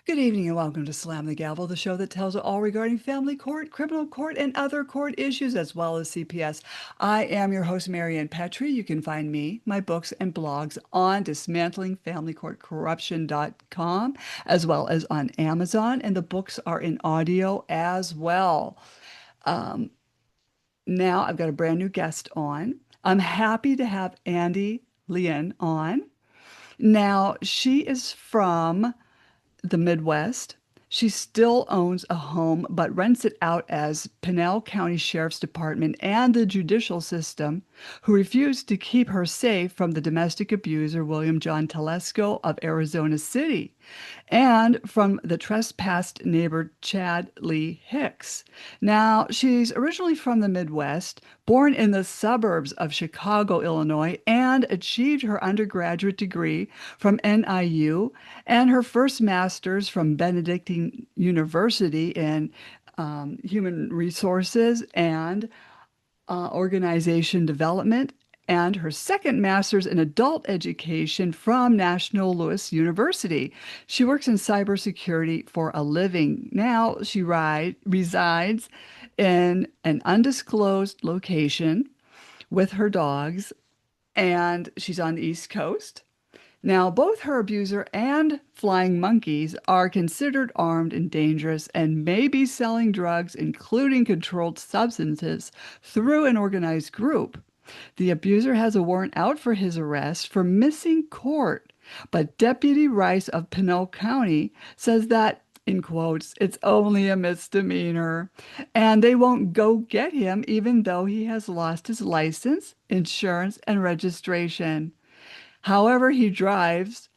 Good evening and welcome to Slam the Gavel, the show that tells it all regarding family court, criminal court, and other court issues, as well as CPS. I am your host, Maryann Petri. You can find me, my books, and blogs on dismantlingfamilycourtcorruption.com, as well as on Amazon, and the books are in audio as well. Um, Now I've got a brand new guest on. I'm happy to have Andie L'Een on. Now, she is from the Midwest. She still owns a home, but rents it out as Pinell County Sheriff's Department and the judicial system, who refused to keep her safe from the domestic abuser William John Telesco of Arizona City and from the trespassed neighbor Chad Lee Hicks. Now, she's originally from the Midwest, born in the suburbs of Chicago, Illinois, and achieved her undergraduate degree from NIU and her first master's from Benedictine University in human resources and organization development, and her second master's in adult education from National Louis University. She works in cybersecurity for a living. Now she resides in an undisclosed location with her dogs, and she's on the East Coast. Now, both her abuser and flying monkeys are considered armed and dangerous and may be selling drugs, including controlled substances, through an organized group. The abuser has a warrant out for his arrest for missing court, but Deputy Rice of Pinell County says that, in quotes, it's only a misdemeanor, and they won't go get him even though he has lost his license, insurance, and registration. However, he drives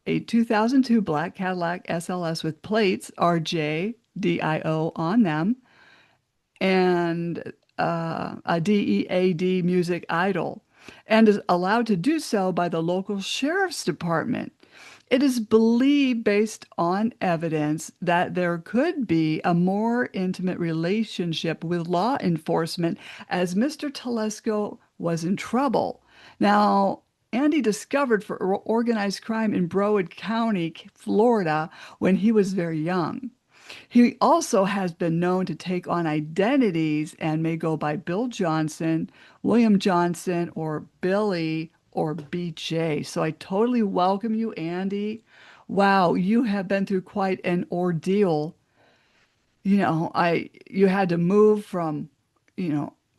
a 2002 black Cadillac SLS with plates RJDIO on them and a DEAD music idol, and is allowed to do so by the local sheriff's department. It is believed, based on evidence, that there could be a more intimate relationship with law enforcement as Mr. Telesco was in trouble. Now, Andy discovered for organized crime in Broward County, Florida, when he was very young. He also has been known to take on identities and may go by Bill Johnson, William Johnson, or Billy or BJ. So I totally welcome you, Andy. Wow, you have been through quite an ordeal. You had to move from,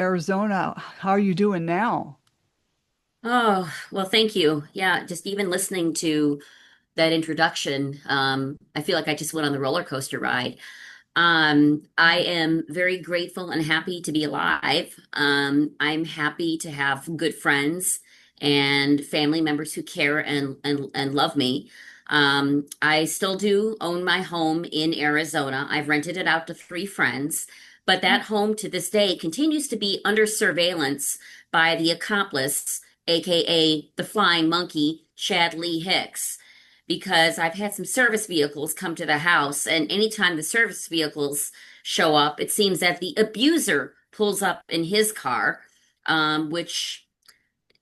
Arizona. How are you doing now? Oh, well, thank you. Yeah, just even listening to that introduction, I feel like I just went on the roller coaster ride. I am very grateful and happy to be alive. I'm happy to have good friends and family members who care and love me. I still do own my home in Arizona. I've rented it out to three friends, but that home to this day continues to be under surveillance by the accomplice, aka the flying monkey, Chad Lee Hicks, because I've had some service vehicles come to the house, and anytime the service vehicles show up, it seems that the abuser pulls up in his car, which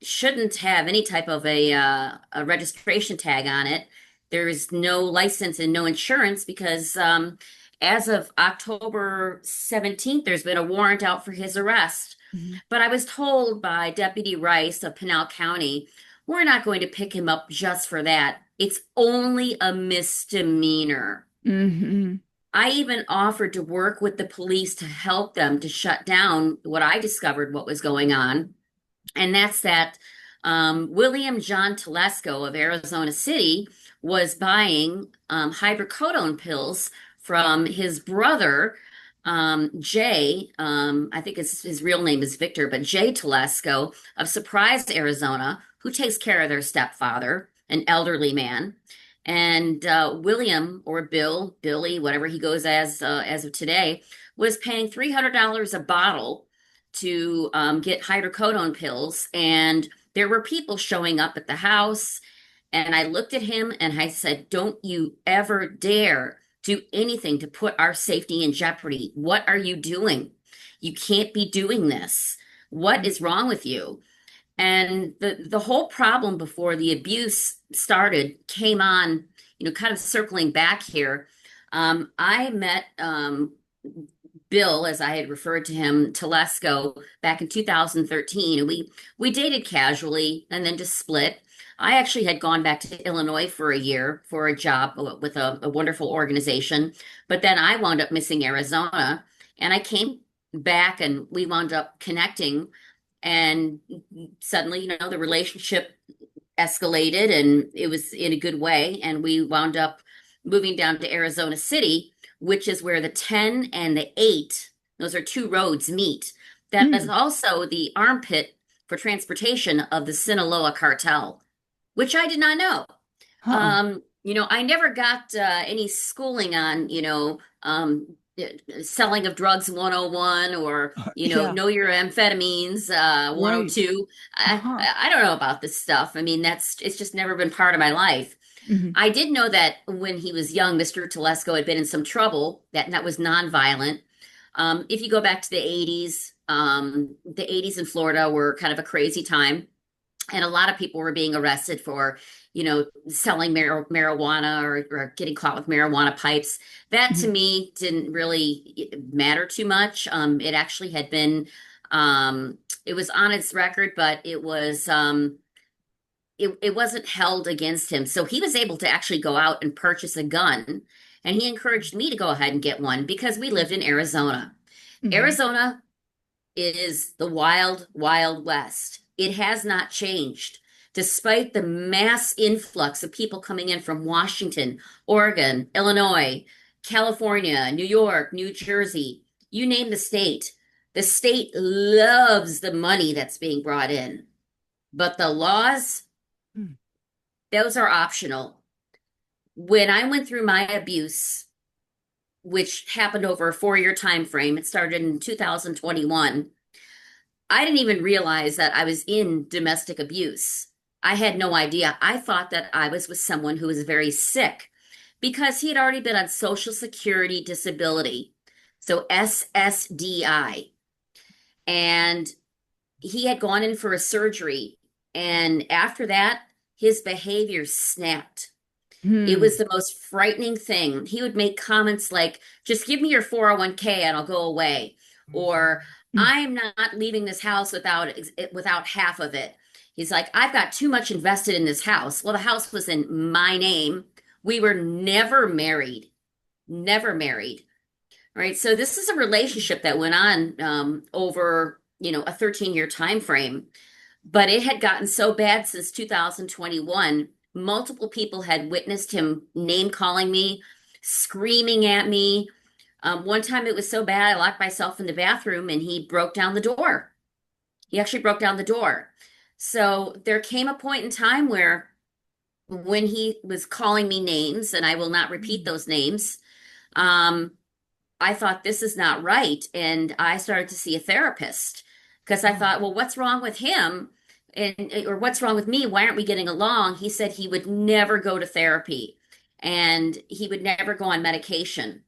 shouldn't have any type of a registration tag on it. There is no license and no insurance because as of October 17th, there's been a warrant out for his arrest. Mhm. But I was told by Deputy Rice of Pinell County, we're not going to pick him up just for that. It's only a misdemeanor. Hmm. I even offered to work with the police to help them to shut down what I discovered what was going on. And that's that William John Telesco of Arizona City was buying hydrocodone pills from his brother, Jay. I think his real name is Victor, but Jay Telesco of Surprise, Arizona, who takes care of their stepfather, an elderly man. And William or Bill, Billy, whatever he goes as of today, was paying $300 a bottle to get hydrocodone pills. And there were people showing up at the house. And I looked at him and I said, don't you ever dare do anything to put our safety in jeopardy. What are you doing? You can't be doing this. What is wrong with you? And the whole problem before the abuse started came on, kind of circling back here. I met Bill, as I had referred to him, Telesco, back in 2013, and we dated casually and then just split. I actually had gone back to Illinois for a year for a job with a wonderful organization, but then I wound up missing Arizona, and I came back and we wound up connecting, and suddenly, the relationship escalated and it was in a good way, and we wound up moving down to Arizona City, which is where the 10 and the 8, those are two roads, meet. That is Mm. also the armpit for transportation of the Sinaloa cartel, which I did not know. Huh. I never got any schooling on, selling of drugs 101, or, Yeah. know your amphetamines Right. 102. I, Uh-huh. I don't know about this stuff. I mean, it's just never been part of my life. Hmm. I did know that when he was young, Mr. Telesco had been in some trouble, that was nonviolent. If you go back to the 80s in Florida were kind of a crazy time, and a lot of people were being arrested for, selling marijuana, or getting caught with marijuana pipes. That to Hmm. me didn't really matter too much. It actually had been, it was on its record, but it wasn't held against him. So he was able to actually go out and purchase a gun. And he encouraged me to go ahead and get one because we lived in Arizona. Hmm. Arizona is the wild, wild west. It has not changed. Despite the mass influx of people coming in from Washington, Oregon, Illinois, California, New York, New Jersey, you name the state loves the money that's being brought in. But the laws, those are optional. When I went through my abuse, which happened over a 4-year time frame, it started in 2021. I didn't even realize that I was in domestic abuse. I had no idea. I thought that I was with someone who was very sick because he had already been on Social Security disability, so SSDI. And he had gone in for a surgery. And after that, his behavior snapped. It Hmm. was the most frightening thing. He would make comments like, just give me your 401k and I'll go away. Or I'm not leaving this house without half of it. He's like, I've got too much invested in this house. Well, the house was in my name. We were never married, never married. Right. So this is a relationship that went on over, a 13-year time frame. But it had gotten so bad since 2021. Multiple people had witnessed him name calling me, screaming at me. One time it was so bad, I locked myself in the bathroom and he broke down the door. He actually broke down the door. So there came a point in time where when he was calling me names, and I will not repeat those names, um, I thought this is not right. And I started to see a therapist because I Oh. thought, well, what's wrong with him? Or what's wrong with me? Why aren't we getting along? He said he would never go to therapy and he would never go on medication.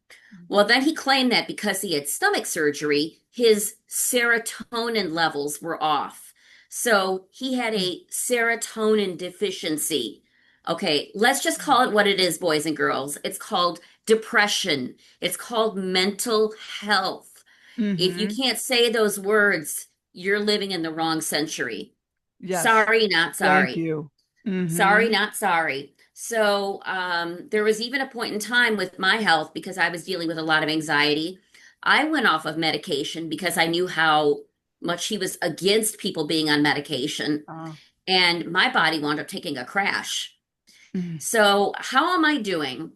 Well, then he claimed that because he had stomach surgery, his serotonin levels were off. So he had a serotonin deficiency. Okay, let's just call it what it is, boys and girls. It's called depression. It's called mental health. If you Mm-hmm. can't say those words, you're living in the wrong century. Yes. Sorry, not Thank sorry. you. Sorry, Mm-hmm. not sorry. So, there was even a point in time with my health because I was dealing with a lot of anxiety. I went off of medication because I knew how much he was against people being on medication, Uh, and my body wound up taking a crash. mm, So, how am I doing?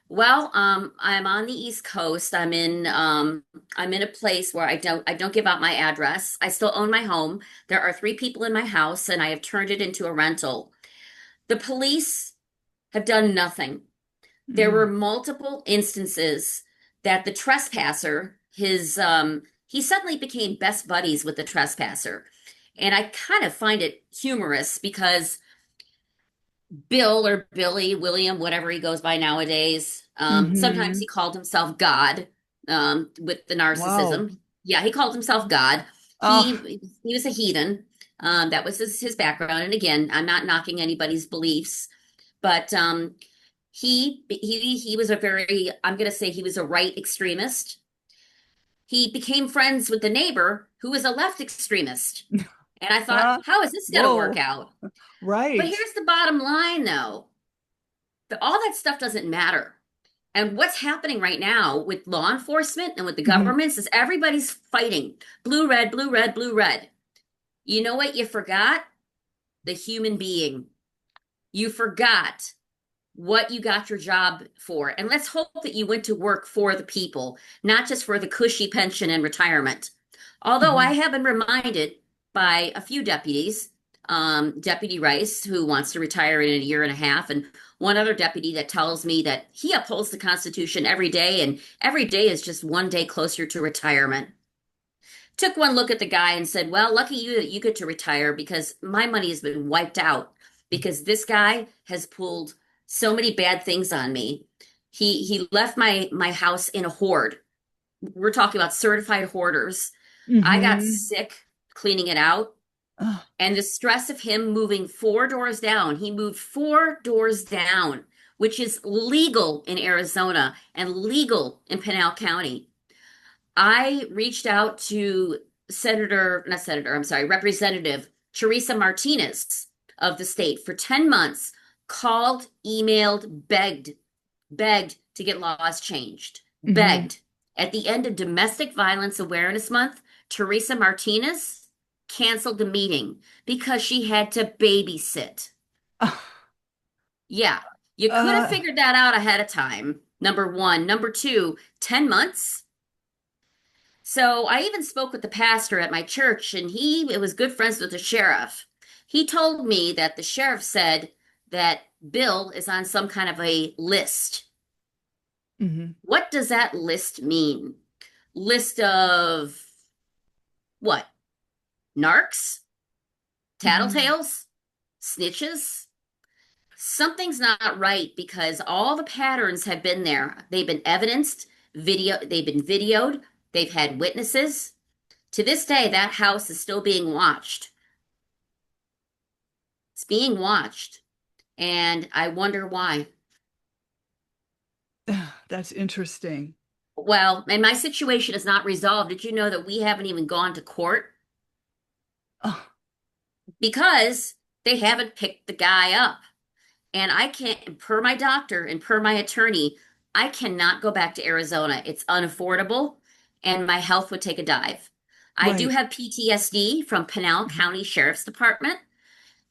Well, I'm on the East Coast. I'm in a place where I don't give out my address. I still own my home. There are 3 people in my house, and I have turned it into a rental. The police have done nothing. There were mm. multiple instances that the trespasser, he suddenly became best buddies with the trespasser. And I kind of find it humorous because Bill, or Billy, William, whatever he goes by nowadays, sometimes Mm-hmm. he called himself God, with the Wow. narcissism. Yeah, he called himself God. Oh. He was a heathen. That was his background. And again, I'm not knocking anybody's beliefs, but he was a very, I'm going to say he was a right extremist. He became friends with the neighbor who was a left extremist. And I thought, Huh? how is this going to work Whoa. out? But Right. here's the bottom line, though. All that stuff doesn't matter. And what's happening right now with law enforcement and with the Mhm. governments is everybody's fighting blue, red, blue, red, blue, red. You know what you forgot? The human being. You forgot what you got your job for. And let's hope that you went to work for the people, not just for the cushy pension and retirement. Although I Mhm. have been reminded by a few deputies, Deputy Rice, who wants to retire in a year and a half, and one other deputy that tells me that he upholds the Constitution every day, and every day is just one day closer to retirement. Took one look at the guy and said, well, lucky you that you get to retire because my money has been wiped out because this guy has pulled so many bad things on me. He left my house in a hoard. We're talking about certified hoarders. I got Mhm. sick cleaning it out. Ugh. And the stress of him moving 4 doors down, he moved 4 doors down, which is legal in Arizona and legal in Pinal County. I reached out to not Senator, I'm sorry, Representative Teresa Martinez of the state for 10 months, called, emailed, begged to get laws changed, Mhm. begged. At the end of Domestic Violence Awareness Month, Teresa Martinez canceled the meeting because she had to babysit. Yeah, you could have Uh, figured that out ahead of time. Number one. Number two, 10 months. So I even spoke with the pastor at my church, and he was good friends with the sheriff. He told me that the sheriff said that Bill is on some kind of a list. mhm. What does that list mean? List of what? Narcs? Mhm. Tattletales? Snitches? Something's not right because all the patterns have been there. They've been evidenced, they've been videoed, they've had witnesses. To this day, that house is still being watched. It's being watched, and I wonder why. That's interesting. Well, and my situation is not resolved. Did you know that we haven't even gone to court Oh, because they haven't picked the guy up? And I can't, per my doctor and per my attorney, I cannot go back to Arizona. It's unaffordable and my health would take a dive. I do right. have PTSD from Pinal Mhm. County Sheriff's Department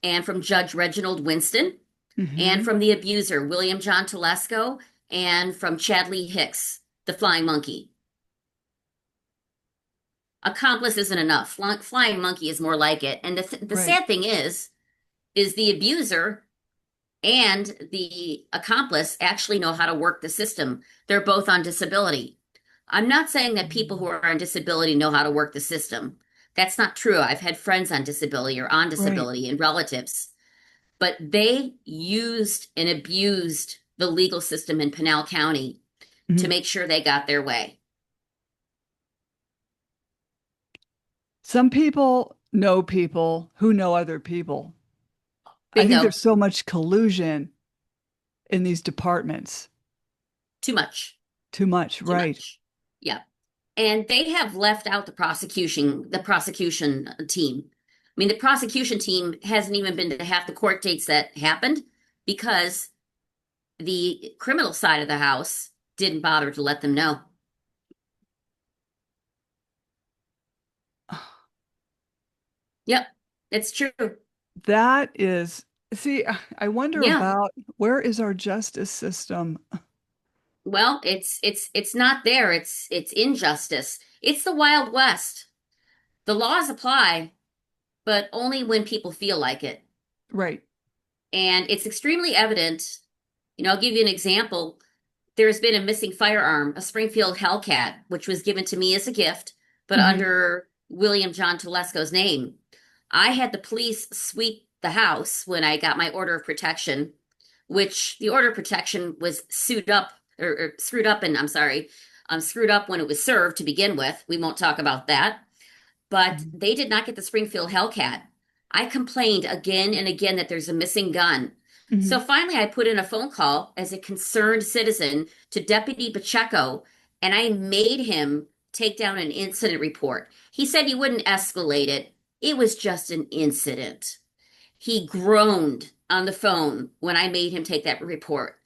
and from Judge Reginald Winston and Mhm. from the abuser, William John Telesco, and from Chad Lee Hicks, the flying monkey. Accomplice isn't enough. Flying monkey is more like it. And the Right. sad thing is the abuser and the accomplice actually know how to work the system. They're both on disability. I'm not saying that people who Mhm. are on disability know how to work the system. That's not true. I've had friends on disability or on Right. disability and relatives, but they used and abused the legal system in Pinal County to Mhm. make sure they got their way. Some people know people who know other people. I think Bingo. there's so much collusion in these departments. Too much. Too much, Too right? much. Yeah. And they have left out the prosecution team. I mean, the prosecution team hasn't even been to half the court dates that happened because the criminal side of the house didn't bother to let them know. Yep, it's true. That is, see, I wonder Yeah. about where is our justice system? Well, it's not there. It's injustice. It's the Wild West. The laws apply, but only when people feel like it. Right. And it's extremely evident. I'll give you an example. There's been a missing firearm, a Springfield Hellcat, which was given to me as a gift, but Hmm. under William John Telesco's name. I had the police sweep the house when I got my order of protection, which the order of protection was sued up or screwed up, and I'm sorry, screwed up when it was served to begin with. We won't talk about that. But Hmm. they did not get the Springfield Hellcat. I complained again and again that there's a missing gun. So Hmm. finally, I put in a phone call as a concerned citizen to Deputy Pacheco, and I made him take down an incident report. He said he wouldn't escalate it. It was just an incident. He groaned on the phone when I made him take that report.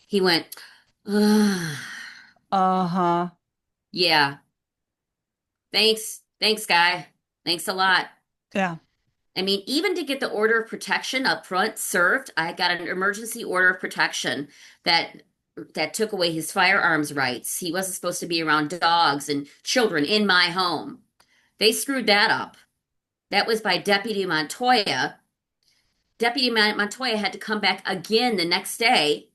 He went, "Ugh, Uh-huh. yeah, thanks. Thanks, guy. Thanks a lot." Yeah. I mean, even to get the order of protection up front served, I got an emergency order of protection that took away his firearms rights. He wasn't supposed to be around dogs and children in my home. They screwed that up. That was by Deputy Montoya. Deputy Montoya had to come back again the next day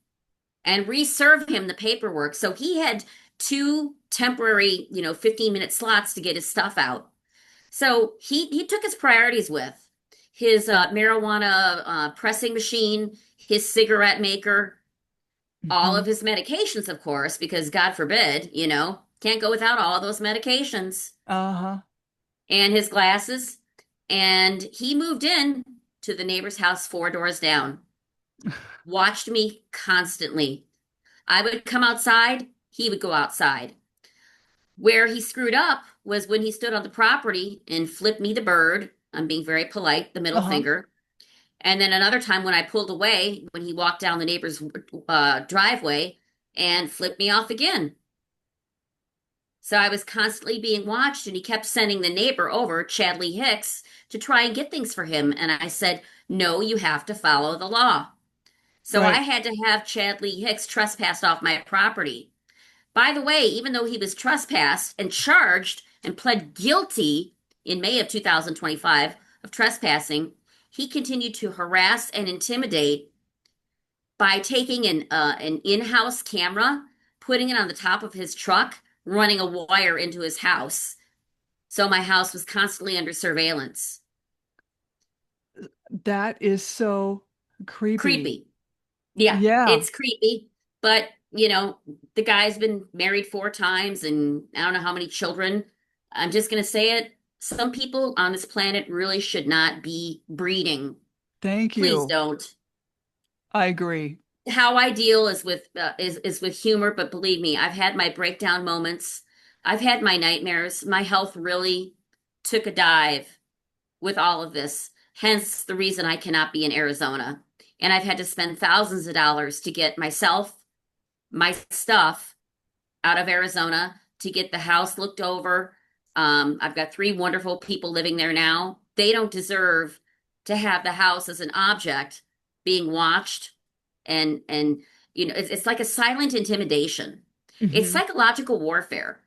and reserve him the paperwork. So he had two temporary, 15-minute slots to get his stuff out. So he took his priorities with his marijuana pressing machine, his cigarette maker, all Hmm. of his medications, of course, because God forbid, can't go without all those medications, Uh-huh. and his glasses. And he moved in to the neighbor's house 4 doors down, watched me constantly. I would come outside, he would go outside. Where he screwed up was when he stood on the property and flipped me the bird. I'm being very polite, the middle Uh-huh. finger. And then another time when I pulled away, when he walked down the neighbor's driveway and flipped me off again. So I was constantly being watched, and he kept sending the neighbor over, Chadley Hicks, to try and get things for him. And I said, no, you have to follow the law. So I Right. had to have Chadley Hicks trespassed off my property. By the way, even though he was trespassed and charged and pled guilty in May of 2025 of trespassing, he continued to harass and intimidate by taking an in-house camera, putting it on the top of his truck, running a wire into his house. So my house was constantly under surveillance. That is so creepy. Creepy. Yeah, Yeah. it's creepy, but the guy's been married 4 times and I don't know how many children. I'm just gonna say it. Some people on this planet really should not be breeding. Thank Please you. don't. I agree. How I deal is with is with humor, but believe me, I've had my breakdown moments. I've had my nightmares. My health really took a dive with all of this. Hence the reason I cannot be in Arizona. And I've had to spend thousands of dollars to get myself, my stuff out of Arizona, to get the house looked over. I've got 3 wonderful people living there now. They don't deserve to have the house as an object being watched, and it's like a silent intimidation. It's Hmm. psychological warfare.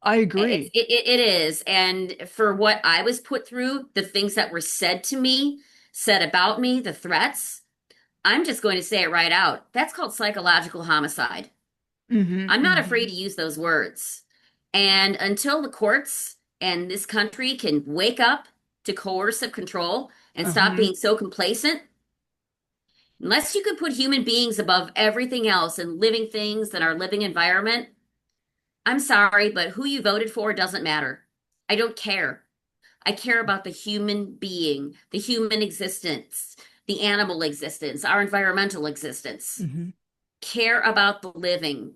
I It's agree. it is. And for what I was put through, the things that were said to me, said about me, the threats, I'm just going to say it right out. That's called psychological homicide. Hmm. I'm not afraid Hmm. to use those words. And until the courts and this country can wake up to coercive control and stop Uh-huh. being so complacent, unless you could put human beings above everything else and living things in our living environment, I'm sorry, but who you voted for doesn't matter. I don't care. I care about the human being, the human existence, the animal existence, our environmental existence. Hmm. Care about the living.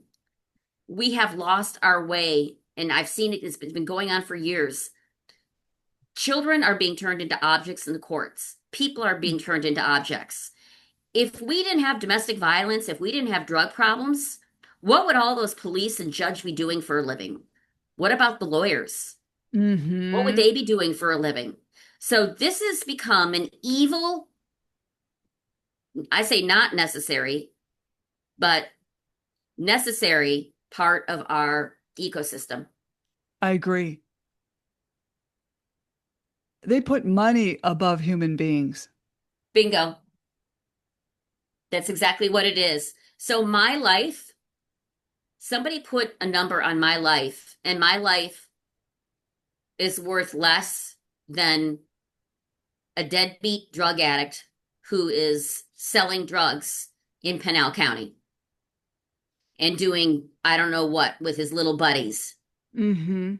We have lost our way, and I've seen it, it's been going on for years. Children are being turned into objects in the courts. People are being turned into objects. If we didn't have domestic violence, if we didn't have drug problems, what would all those police and judge be doing for a living? What about the lawyers? What would Hmm. they be doing for a living? So this has become an evil, I say not necessary, but necessary part of our ecosystem. I agree. They put money above human beings. Bingo. That's exactly what it is. So my life, somebody put a number on my life, and my life is worth less than a deadbeat drug addict who is selling drugs in Pinal County and doing I don't know what with his little buddies. Hmm.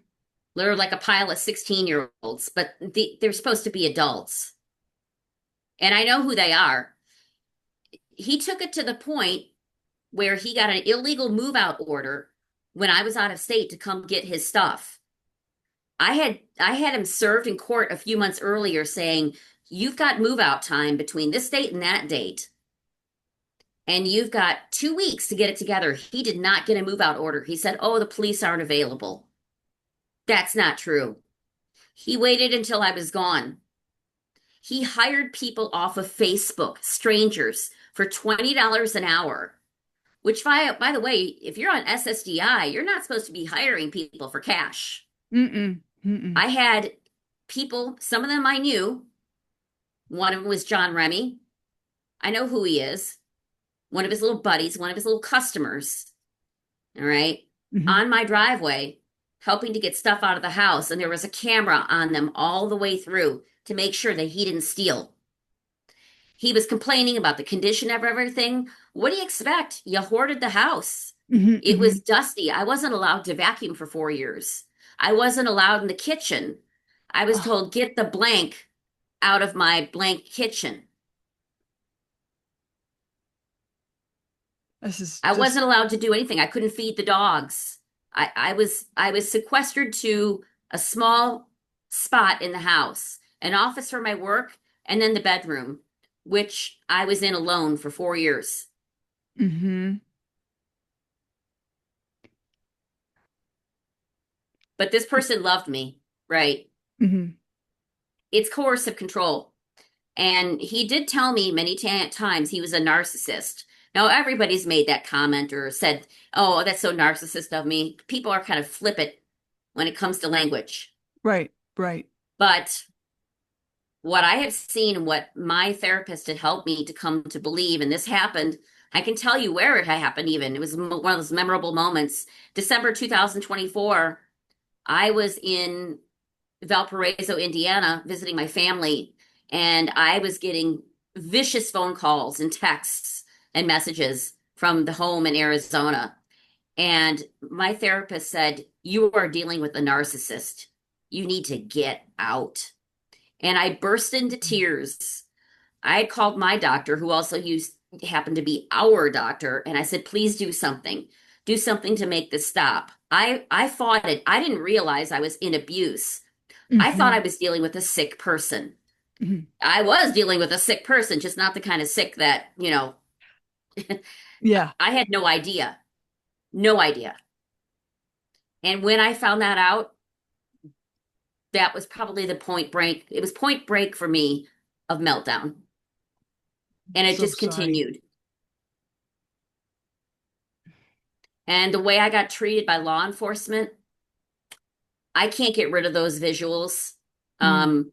They're like a pile of 16-year-olds, but they're supposed to be adults. and I know who they are. He took it to the point where he got an illegal move out order when I was out of state to come get his stuff. I had him served in court a few months earlier saying, "You've got move out time between this date and that date, and you've got 2 weeks to get it together." He did not get a move out order. He said, "Oh, the police aren't available." That's not true. He waited until I was gone. He hired people off of Facebook, strangers, for $20 an hour, which, by the way, if you're on SSDI, you're not supposed to be hiring people for cash. Mm-mm. Mm-mm. I had people, some of them I knew. One of them was John Remy. I know who he is. One of his little buddies, one of his little customers, all right, Mm-hmm. on my driveway, helping to get stuff out of the house. And there was a camera on them all the way through to make sure that he didn't steal. He was complaining about the condition of everything. What do you expect? You hoarded the house. Mm-hmm. It Mm-hmm. was dusty. I wasn't allowed to vacuum for 4 years. I wasn't allowed in the kitchen. I was Oh, told, get the blank out of my blank kitchen. this is I just. wasn't allowed to do anything. I couldn't feed the dogs. I was sequestered to a small spot in the house, an office for my work, and then the bedroom, which I was in alone for 4 years. Mm-hmm. But this person loved me, right? Mm-hmm. It's coercive control. And he did tell me many times he was a narcissist. Now, everybody's made that comment or said, "Oh, that's so narcissist of me." People are kind of flippant when it comes to language. Right. Right. But what I have seen and what my therapist had helped me to come to believe, and this happened, I can tell you where it happened even. It was one of those memorable moments. December 2024, I was in Valparaiso, Indiana, visiting my family, and I was getting vicious phone calls and texts and messages from the home in Arizona. And my therapist said, "You are dealing with a narcissist. You need to get out." And I burst into tears. I had called my doctor, who also happened to be our doctor, and I said, "Please do something. Do something to make this stop." I fought it. I didn't realize I was in abuse. I thought Mm-hmm. I was dealing with a sick person. Mm-hmm. I was dealing with a sick person, just not the kind of sick that, Yeah. I had no idea. No idea. And when I found that out, that was probably the point break. It was point break for me of meltdown. And it So just sorry. continued. And the way I got treated by law enforcement, I can't get rid of those visuals. Mm. Um,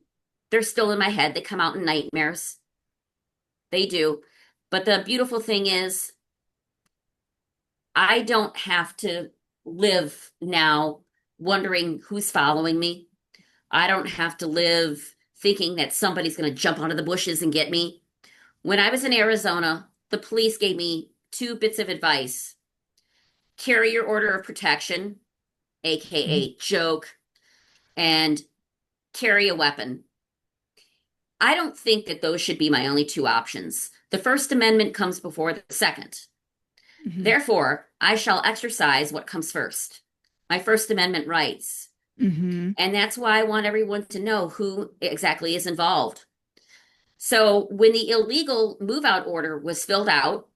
they're still in my head. They come out in nightmares. They do. But the beautiful thing is, I don't have to live now wondering who's following me. I don't have to live thinking that somebody's going to jump out of the bushes and get me. When I was in Arizona, the police gave me two bits of advice: carry your order of protection, Mhm. aka joke, and carry a weapon. I don't think that those should be my only two options. The First Amendment comes before the second. Mhm. Therefore, I shall exercise what comes first, my First Amendment rights. Mhm. And that's why I want everyone to know who exactly is involved. So when the illegal move out order was filled out,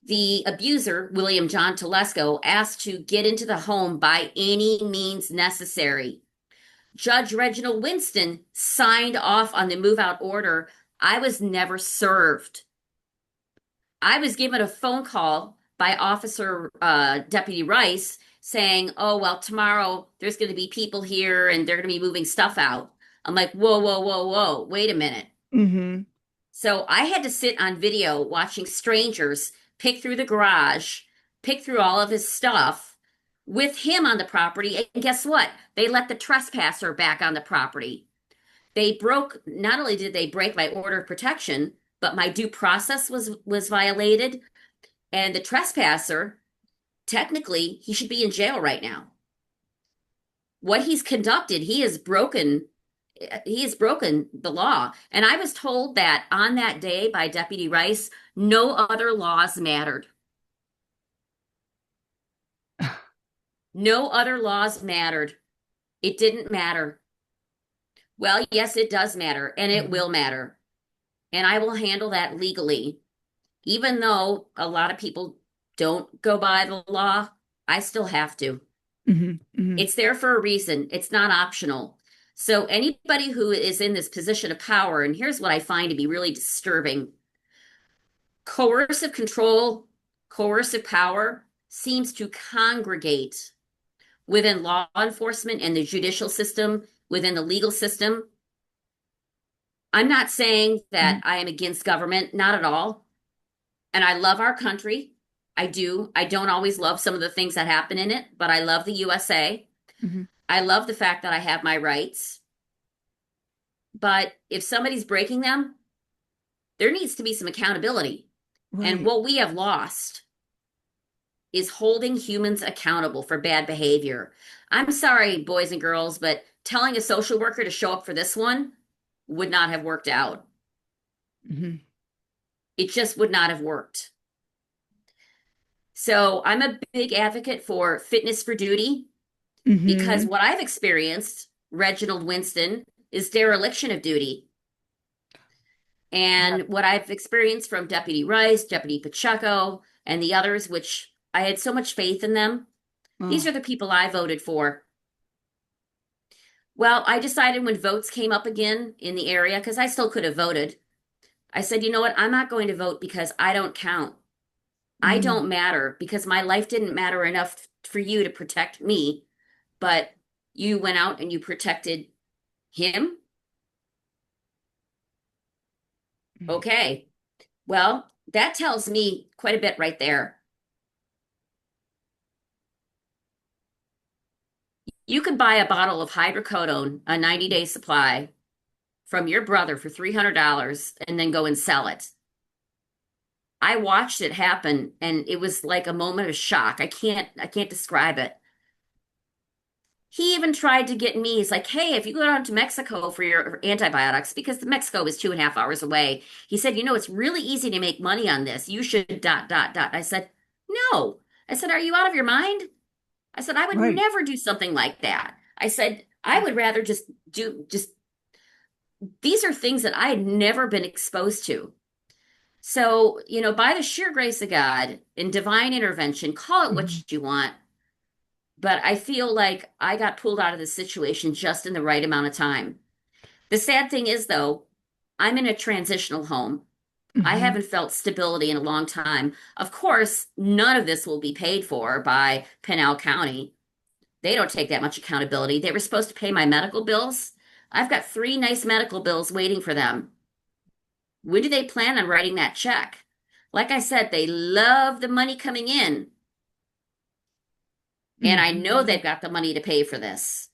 the abuser, William John Telesco, asked to get into the home by any means necessary. Judge Reginald Winston signed off on the move out order. I was never served. I was given a phone call by Officer Deputy Rice saying, "Oh, well, tomorrow there's going to be people here and they're going to be moving stuff out." I'm like, "Whoa, whoa, whoa, whoa, wait a minute." Mhm. So I had to sit on video watching strangers pick through the garage, pick through all of his stuff with him on the property. And guess what? They let the trespasser back on the property. Not only did they break my order of protection, but my due process was violated. And the trespasser, technically, he should be in jail right now. What he's conducted, he has broken he has broken the law. And I was told that on that day by Deputy Rice, no other laws mattered. No other laws mattered. It didn't matter. Well, yes, it does matter, and it Mhm. will matter. And I will handle that legally. Even though a lot of people don't go by the law, I still have to. Mhm. Mhm. It's there for a reason. It's not optional. So anybody who is in this position of power, and here's what I find to be really disturbing, coercive control, coercive power seems to congregate within law enforcement and the judicial system, within the legal system. I'm not saying that Mhm. I am against government, not at all. And I love our country. I do. I don't always love some of the things that happen in it, but I love the USA. Mhm. I love the fact that I have my rights. But if somebody's breaking them, there needs to be some accountability. And Right. what we have lost is holding humans accountable for bad behavior. I'm sorry, boys and girls, but telling a social worker to show up for this one would not have worked out. Mhm. It just would not have worked. So I'm a big advocate for fitness for duty because Mhm. what I've experienced, Reginald Winston, is dereliction of duty. Yeah. And what I've experienced from Deputy Rice, Deputy Pacheco, and the others, which I had so much faith in them, these Oh. are the people I voted for. Well, I decided when votes came up again in the area, because I still could have voted, I said, you know what? I'm not going to vote because I don't count. I Mm. don't matter because my life didn't matter enough for you to protect me, but you went out and you protected him. Mm. Okay. Well, that tells me quite a bit right there. You could buy a bottle of hydrocodone, a 90-day supply, from your brother for $300 and then go and sell it. I watched it happen and it was like a moment of shock. I can't describe it. He even tried to get me. He's like, hey, if you go down to Mexico for your antibiotics, because Mexico is 2.5 hours away, he said, it's really easy to make money on this. You should dot, dot, dot. I said, no. I said, are you out of your mind? I said, I would Right. never do something like that. I said, I would rather just, these are things that I had never been exposed to. So, by the sheer grace of God and divine intervention, call it Mhm. what you want. But I feel like I got pulled out of the situation just in the right amount of time. The sad thing is, though, I'm in a transitional home. I Mhm. haven't felt stability in a long time. Of course, none of this will be paid for by Pinal County. They don't take that much accountability. They were supposed to pay my medical bills. I've got three nice medical bills waiting for them. When do they plan on writing that check? Like I said, they love the money coming in, and I know Mhm. they've got the money to pay for this,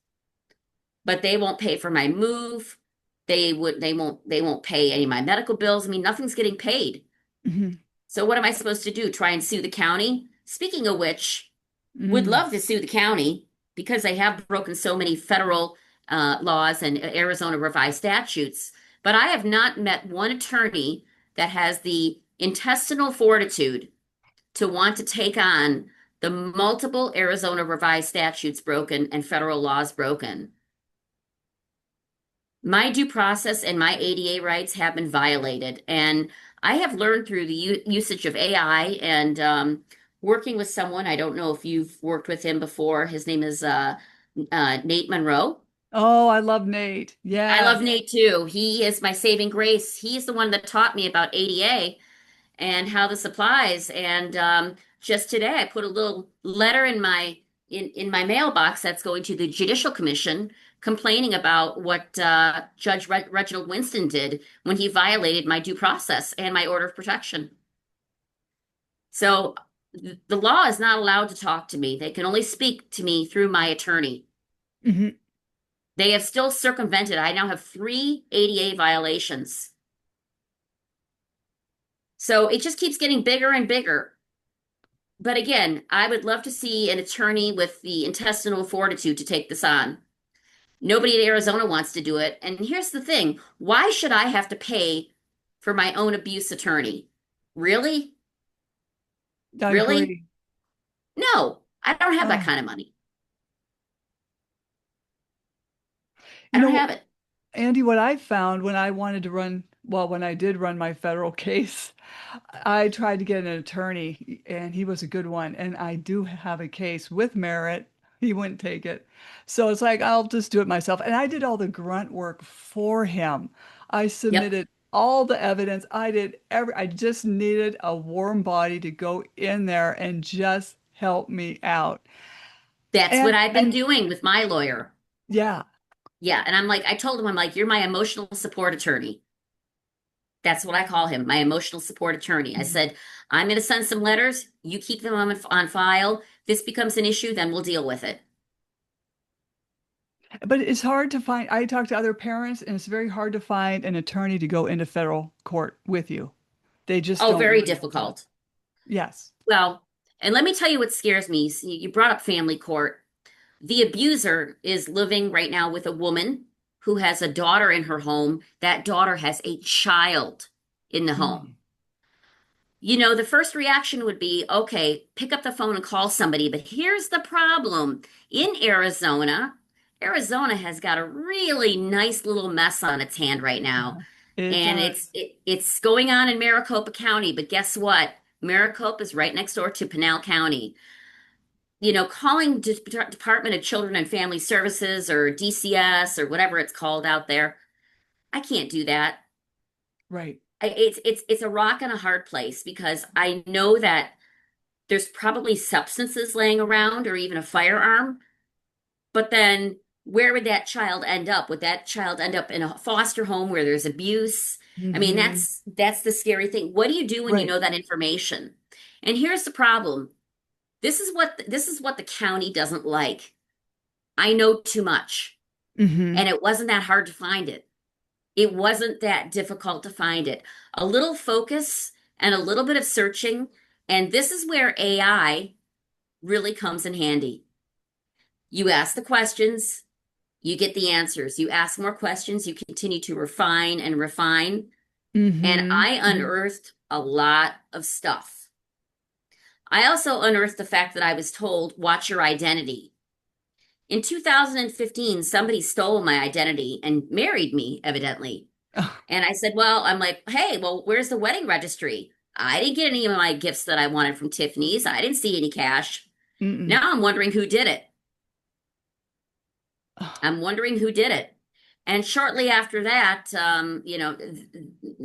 but they won't pay for my move. They won't pay any of my medical bills. I mean, nothing's getting paid. Mhm. So what am I supposed to do? Try and sue the county? Speaking of which, would Mm. love to sue the county because they have broken so many federal laws and Arizona revised statutes. But I have not met one attorney that has the intestinal fortitude to want to take on the multiple Arizona revised statutes broken and federal laws broken. My due process and my ADA rights have been violated. And I have learned through the usage of AI and working with someone. I don't know if you've worked with him before. His name is Nate Monroe. Oh, I love Nate. I Yes. love Nate too. He is my saving grace. He's the one that taught me about ADA and how this applies. And just today, I put a little letter in my mailbox that's going to the Judicial Commission complaining about what Judge Reginald Winston did when he violated my due process and my order of protection. So the law is not allowed to talk to me. They can only speak to me through my attorney. Mhm. They have still circumvented. I now have three ADA violations. So it just keeps getting bigger and bigger. But again, I would love to see an attorney with the intestinal fortitude to take this on. Nobody in Arizona wants to do it. And here's the thing, why should I have to pay for my own abuse attorney? Really? I Really? agree. No, I don't have that Oh, kind of money. I you don't know, have it. Andy, what I found when I wanted to run, well, when I did run my federal case, I tried to get an attorney, and he was a good one. And I do have a case with merit. He wouldn't take it. So it's like, I'll just do it myself. And I did all the grunt work for him. I Yep. submitted all the evidence. I just needed a warm body to go in there and just help me out. That's what And, I've been and doing with my lawyer. yeah. Yeah. And I'm like, I told him, I'm like, you're my emotional support attorney. That's what I call him, my emotional support attorney. I said, I'm going to send some letters. You keep them on file. If this becomes an issue, then we'll deal with it. But it's hard to find. I talk to other parents, and it's very hard to find an attorney to go into federal court with you. They just Oh, don't very want to do it. difficult. Yes. Well, and let me tell you what scares me. See, you brought up family court. The abuser is living right now with a woman who has a daughter in her home. That daughter has a child in the home. Mm. The first reaction would be, okay, pick up the phone and call somebody. But here's the problem. In Arizona, Arizona has got a really nice little mess on its hand right now. It And does. it's going on in Maricopa County, but guess what? Maricopa is right next door to Pinal County. Calling Department of Children and Family Services or DCS or whatever it's called out there, I can't do that. Right. It's a rock and a hard place because I know that there's probably substances laying around or even a firearm, but then where would that child end up? Would that child end up in a foster home where there's abuse? I mean, Hmm. that's the scary thing. What do you do when you Right. know that information? And here's the problem. This is what the county doesn't like. I know too much, Hmm. and it wasn't that hard to find it. It wasn't that difficult to find it. A little focus and a little bit of searching, and this is where AI really comes in handy. You ask the questions, you get the answers. You ask more questions, you continue to refine and refine. And Hmm. I unearthed a lot of stuff. I also unearthed the fact that I was told, watch your identity. In 2015, somebody stole my identity and married me, evidently. Oh, And I said, well, I'm like, hey, well, where's the wedding registry? I didn't get any of my gifts that I wanted from Tiffany's. I didn't see any cash. mm-mm. Now I'm wondering who did it. Oh, I'm wondering who did it. And shortly after that,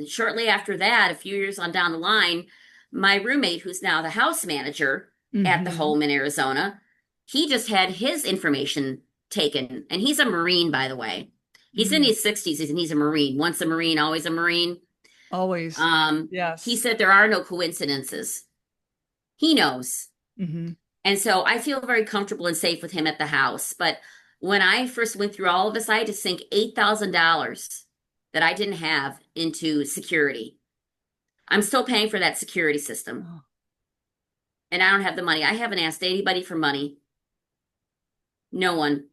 shortly after that, a few years on down the line, my roommate, who's now the house manager at the hmm. home in Arizona, he just had his information taken. And he's a Marine, by the way. He's in Mm. his 60s and he's a Marine. Once a Marine, always a Marine. Always. He Yes. said there are no coincidences. He knows. Hmm. And so I feel very comfortable and safe with him at the house. But when I first went through all of this, I had to sink $8,000 that I didn't have into security. I'm still paying for that security system, Oh. and I don't have the money. I haven't asked anybody for money. No one.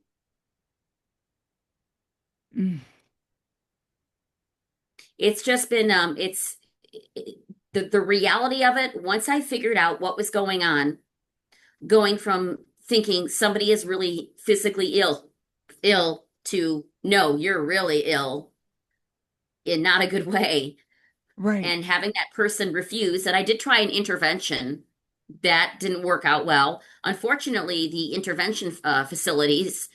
Mm. It's just been it, the reality of it. Once I figured out what was going on, going from thinking somebody is really physically ill to no, you're really ill in not a good way, Right. and having that person refuse. And I did try an intervention that didn't work out well. Unfortunately, the intervention facilities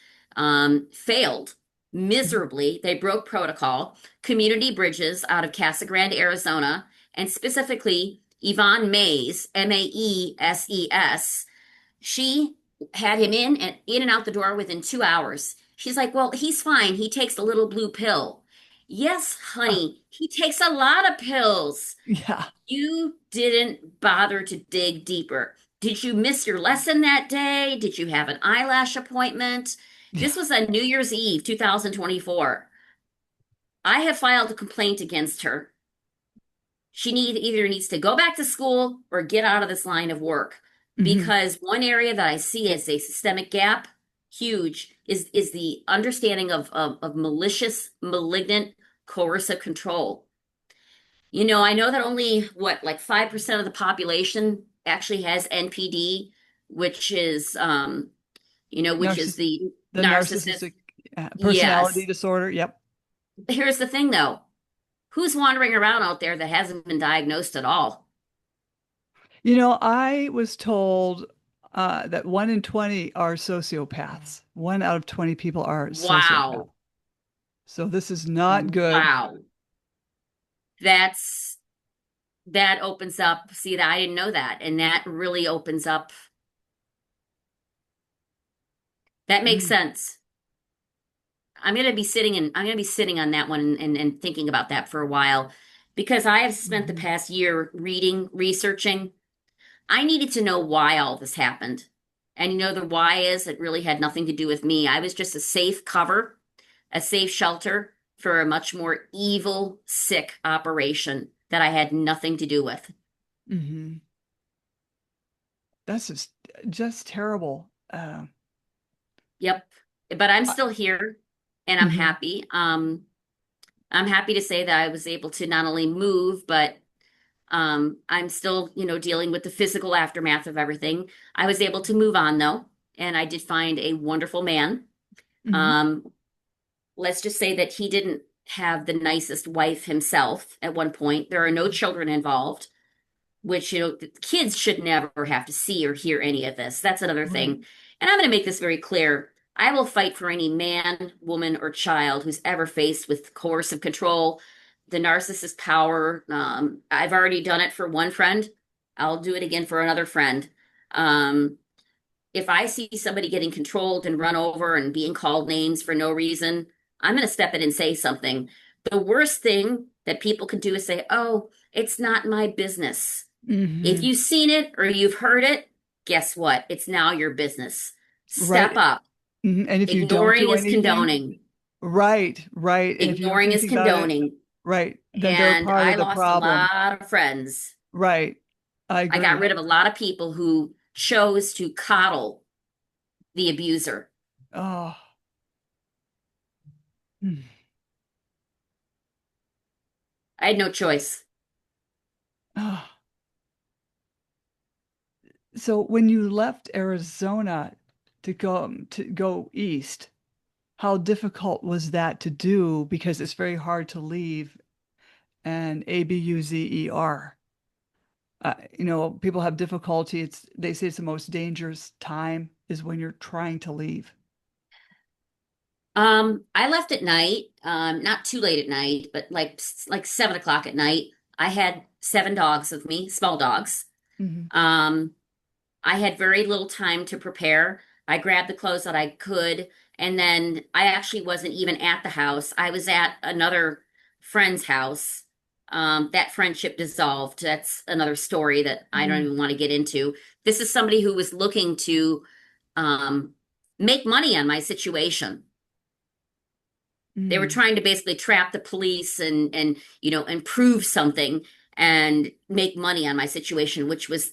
failed miserably. They broke protocol. Community Bridges out of Casa Grande, Arizona, and specifically Yvonne Mays, Maesses, she had him in and out the door within 2 hours. She's like, well, he's fine. He takes a little blue pill. Yes, Oh, honey, he takes a lot of pills. yeah. You didn't bother to dig deeper. Did you miss your lesson that day? Did you have an eyelash appointment? Yeah. This was on New Year's Eve, 2024. I have filed a complaint against her. She either needs to go back to school or get out of this line of work Hmm. because one area that I see is a systemic gap. is the understanding of malicious, malignant, coercive control. I know that only what, like 5% of the population actually has NPD, which is which is Narciss the the narcissist. narcissistic personality Yes. disorder. Yep. Here's the thing though. Who's wandering around out there that hasn't been diagnosed at all? I was told that 1 in 20 are sociopaths. 1 out of 20 people are sociopaths. Wow. So this is not good. Wow. That's that opens up. See, that I didn't know that. And that really opens up. That makes Mm, sense. I'm gonna be sitting on that one and thinking about that for a while because I have spent the mhm, past year reading, researching. I needed to know why all this happened. And the why is it really had nothing to do with me. I was just a safe cover, a safe shelter for a much more evil, sick operation that I had nothing to do with. mhm. That's just terrible. Yep. But I'm I- still here and I'm mhm, happy. I'm happy to say that I was able to not only move, but I'm still, dealing with the physical aftermath of everything. I was able to move on though, and I did find a wonderful man. mhm. Um, let's just say that he didn't have the nicest wife himself at one point. There are no children involved, which, kids should never have to see or hear any of this. That's another Right. thing. And I'm going to make this very clear. I will fight for any man, woman, or child who's ever faced with coercive control, the narcissist power. I've already done it for one friend. I'll do it again for another friend. Um, if I see somebody getting controlled and run over and being called names for no reason, I'm going to step in and say something. The worst thing that people can do is say, "Oh, it's not my business." If Hmm. you've seen it or you've heard it, guess what? It's now your business. Step Right. up. Mhm. And if you don't Ignoring do is anything, condoning. right, right. And if you don't do Ignoring is anything about it, condoning. right, then they're And part I of the lost a problem. lot of friends. Right. I I got agree. rid of a lot of people who chose to coddle the abuser. Oh. Mm. I had no choice. Oh. So when you left Arizona to go east, how difficult was that to do? Because it's very hard to leave an abuser. People have difficulty. They say it's the most dangerous time is when you're trying to leave. I left at night, not too late at night, but like 7 o'clock at night. I had seven dogs with me, small dogs. Hmm. Um, I had very little time to prepare. I grabbed the clothes that I could, and then I actually wasn't even at the house. I was at another friend's house. That friendship dissolved. That's another story that I don't Mm. even want to get into. This is somebody who was looking to um, make money on my situation. They were Mm. trying to basically trap the police and prove something and make money on my situation, which was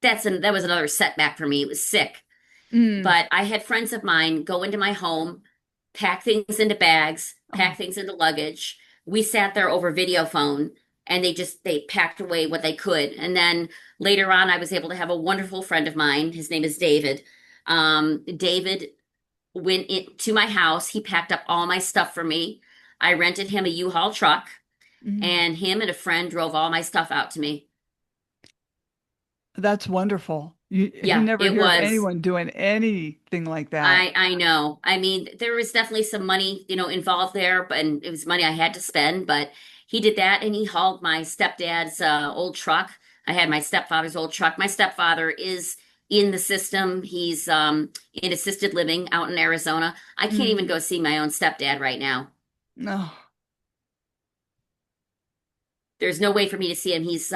that was another setback for me. It was sick. Mm. But I had friends of mine go into my home, pack things into bags, pack Oh. things into luggage. We sat there over video phone and they packed away what they could. And then later on, I was able to have a wonderful friend of mine. His name is David. David went to my house. He packed up all my stuff for me. I rented him a U-Haul truck, Mm. and him and a friend drove all my stuff out to me. That's wonderful. You Yeah, never it hear of was. anyone doing anything like that. I know. I mean, there was definitely some money, involved there, but and it was money I had to spend, but he did that and he hauled my stepdad's old truck. I had my stepfather's old truck. My stepfather is in the system. He's in assisted living out in Arizona. I can't even Mm. go see my own stepdad right now. No. There's no way for me to see him. He's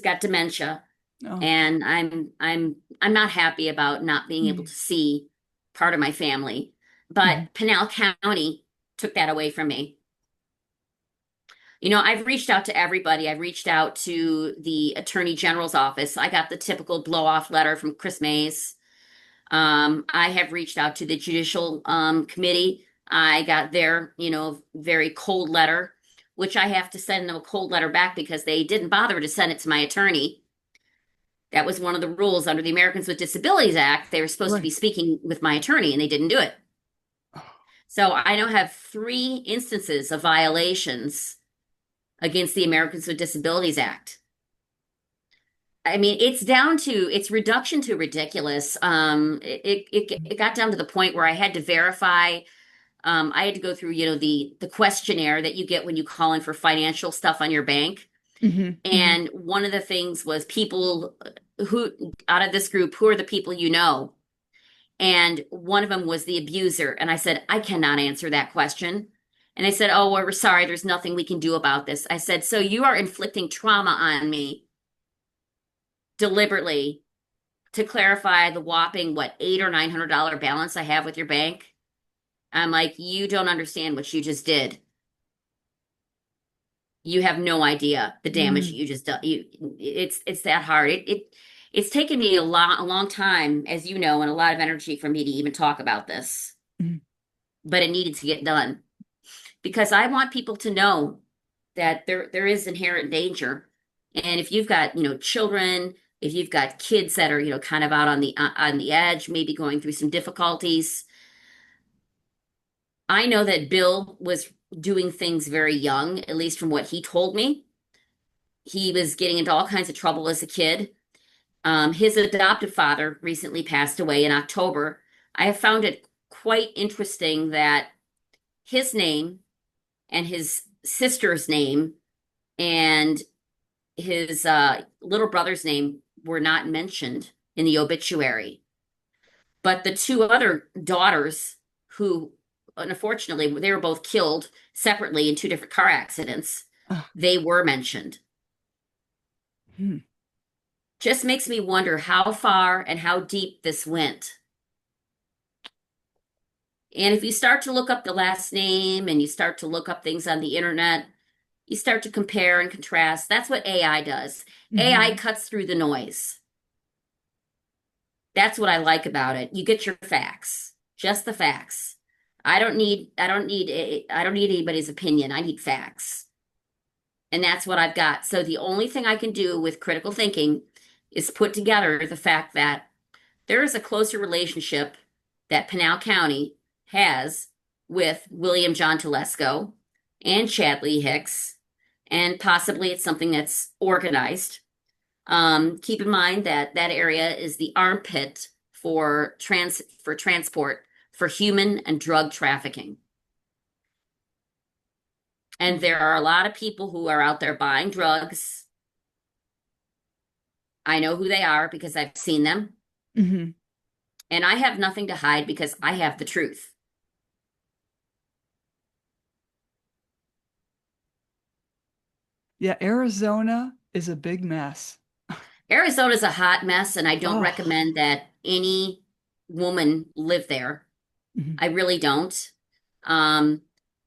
got dementia, No. and I'm not happy about not being able Mm. to see part of my family. But Mhm. Pinal County took that away from me. I've reached out to everybody. I've reached out to the Attorney General's office. I got the typical blow off letter from Chris Mays. I have reached out to the judicial committee. I got their, very cold letter, which I have to send them a cold letter back because they didn't bother to send it to my attorney. That was one of the rules under the Americans with Disabilities Act. They were supposed to be Right. speaking with my attorney, and they didn't do it. So I now have 3 instances of violations against the Americans with Disabilities Act. I mean, it's reduction to ridiculous. It got down to the point where I had to verify. I had to go through, the questionnaire that you get when you call in for financial stuff on your bank. Hmm. Hmm. And one of the things was people who, out of this group, who are the people you know? And one of them was the abuser. And I said, I cannot answer that question. And they said, oh, well, we're sorry. There's nothing we can do about this. I said, so you are inflicting trauma on me deliberately to clarify the whopping, what, $800 or $900 balance I have with your bank? I'm like, you don't understand what you just did. You have no idea the damage Hmm. you just done. It's that hard. It's taken me a long time, as you know, and a lot of energy for me to even talk about this, Hmm. but it needed to get done because I want people to know that there is inherent danger. And if you've got, children, if you've got kids that are, kind of out on the edge, maybe going through some difficulties. I know that Bill was doing things very young, at least from what he told me. He was getting into all kinds of trouble as a kid. His adoptive father recently passed away in October. I have found it quite interesting that his name and his sister's name and his little brother's name were not mentioned in the obituary. But the 2 other daughters, who unfortunately they were both killed separately in 2 different car accidents, Ah. they were mentioned. Hmm. Just makes me wonder how far and how deep this went. And if you start to look up the last name and you start to look up things on the internet, you start to compare and contrast. That's what AI does. AI Hmm. cuts through the noise. That's what I like about it. You get your facts, just the facts. I don't need anybody's opinion. I need facts. And that's what I've got. So the only thing I can do with critical thinking is put together the fact that there is a closer relationship that Pinal County has with William John Telesco and Chadley Hicks, and possibly it's something that's organized. Keep in mind that that area is the armpit for transport for human and drug trafficking. And there are a lot of people who are out there buying drugs. I know who they are because I've seen them. Hmm. And I have nothing to hide because I have the truth. Yeah, Arizona is a big mess. Arizona's a hot mess, and I don't Oh. recommend that any woman live there. Mhm. I really don't. Um,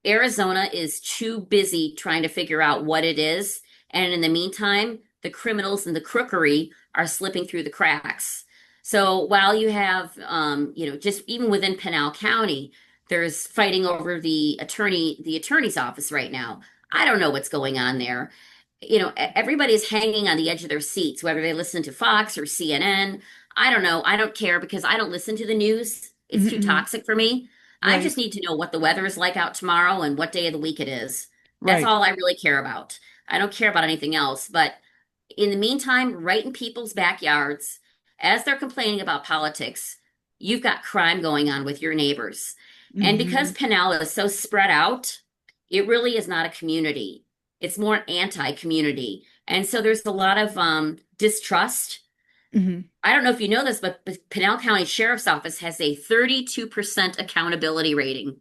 Arizona is too busy trying to figure out what it is. And in the meantime, the criminals and the crookery are slipping through the cracks. So while you have, just even within Pinal County, there's fighting over the attorney's office right now. I don't know what's going on there. Everybody's hanging on the edge of their seats, whether they listen to Fox or CNN. I don't know. I don't care because I don't listen to the news. It's Mhm. too Mhm. toxic for me. I Right. just need to know what the weather is like out tomorrow and what day of the week it is. That's Right. all I really care about. I don't care about anything else. But in the meantime, right in people's backyards, as they're complaining about politics, you've got crime going on with your neighbors. And because Hmm. Pinella is so spread out, it really is not a community. It's more an anti-community. And so there's a lot of distrust. Hmm. I don't know if you know this, but Pinell County Sheriff's Office has a 32% accountability rating.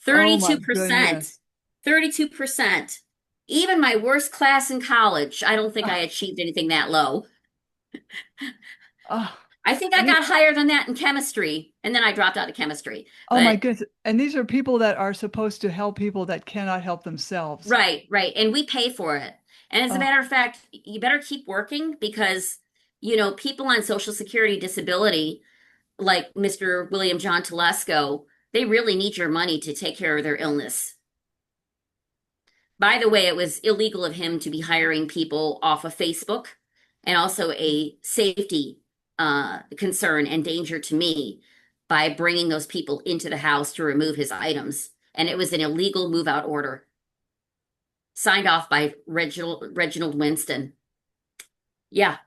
Oh my 32%. goodness. 32%. Even my worst class in college, I don't think I Ah. achieved anything that low. Oh. I think I And got higher than that in chemistry, and then I dropped out of chemistry. oh my But goodness. And these are people that are supposed to help people that cannot help themselves. right, right. And we pay for it. And as a Oh. matter of fact, you better keep working because, people on Social Security disability, like Mr. William John Telesco, they really need your money to take care of their illness. By the way, it was illegal of him to be hiring people off of Facebook, and also a safety concern and danger to me by bringing those people into the house to remove his items. And it was an illegal move out order signed off by Reginald Winston. Yeah.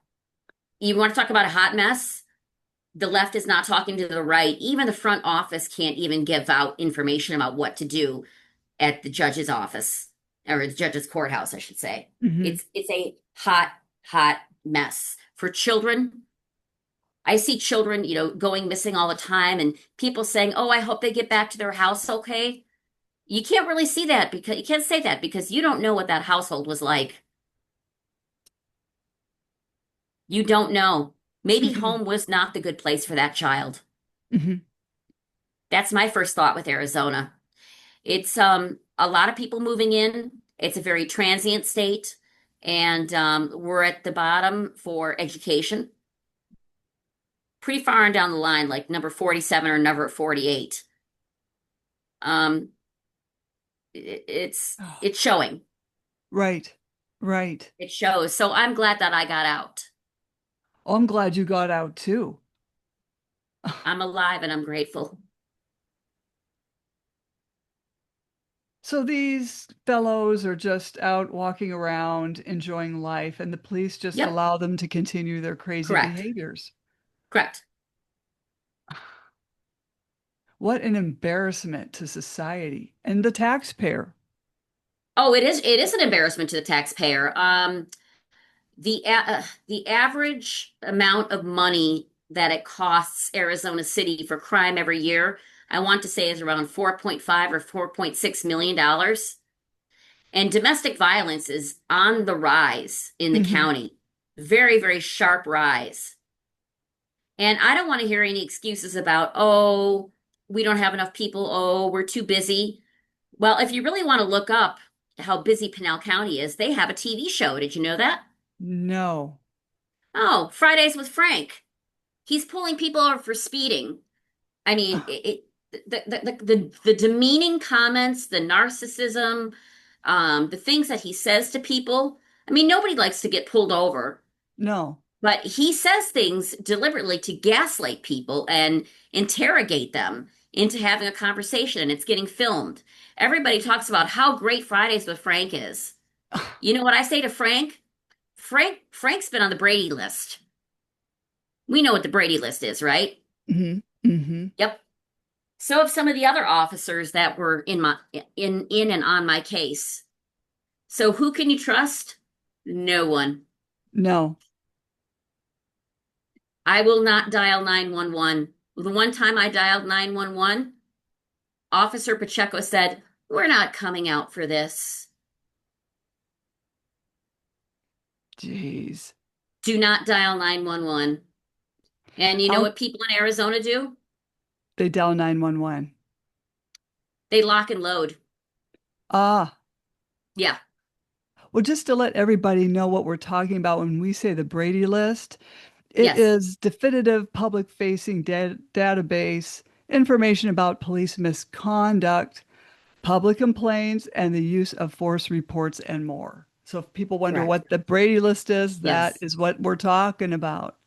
You want to talk about a hot mess? The left is not talking to the right. Even the front office can't even give out information about what to do at the judge's office or the judge's courthouse, I should say. Hmm. It's a hot mess. For children, I see children, going missing all the time and people saying, "Oh, I hope they get back to their house okay." You can't really see that because you can't say that because you don't know what that household was like. You don't know. Maybe Hmm. home was not the good place for that child. Hmm. That's my first thought with Arizona. It's a lot of people moving in. It's a very transient state, and we're at the bottom for education. Pretty far on down the line, like number 47 or number 48. Um, Oh, it's showing. right, right. It shows. So I'm glad that I got out. Oh, I'm glad you got out too. I'm alive and I'm grateful. So these fellows are just out walking around enjoying life, and the police just Yep, allow them to continue their crazy correct. behaviors. Correct. What an embarrassment to society and the taxpayer. Oh, it is an embarrassment to the taxpayer. The average amount of money that it costs Arizona City for crime every year, I want to say is around 4.5 or 4.6 million dollars. And domestic violence is on the rise in the Hmm. county. Very, very sharp rise. And I don't want to hear any excuses about, "Oh, we don't have enough people. Oh, we're too busy." Well, if you really want to look up how busy Pinal County is, they have a TV show. Did you know that? No. Oh, Fridays with Frank. He's pulling people over for speeding. I mean, the demeaning comments, the narcissism, the things that he says to people. I mean, nobody likes to get pulled over, No. but he says things deliberately to gaslight people and interrogate them into having a conversation, and it's getting filmed. Everybody talks about how great Fridays with Frank is. You know what I say to Frank? Frank's been on the Brady list. We know what the Brady list is, right? Hmm. Hmm. Yep. So have some of the other officers that were in and on my case. So who can you trust? No one. No. I will not dial 911. The one time I dialed 911, Officer Pacheco said, "We're not coming out for this. Jeez. Do not dial 911." And you know How what people in Arizona do? they dial 911. They lock and load. Ah, Yeah. well, just to let everybody know what we're talking about when we say the Brady List, it Yes. is definitive public-facing database information about police misconduct, public complaints, and the use of force reports and more. So if people wonder Correct. what the Brady List is, that Yes. is what we're talking about.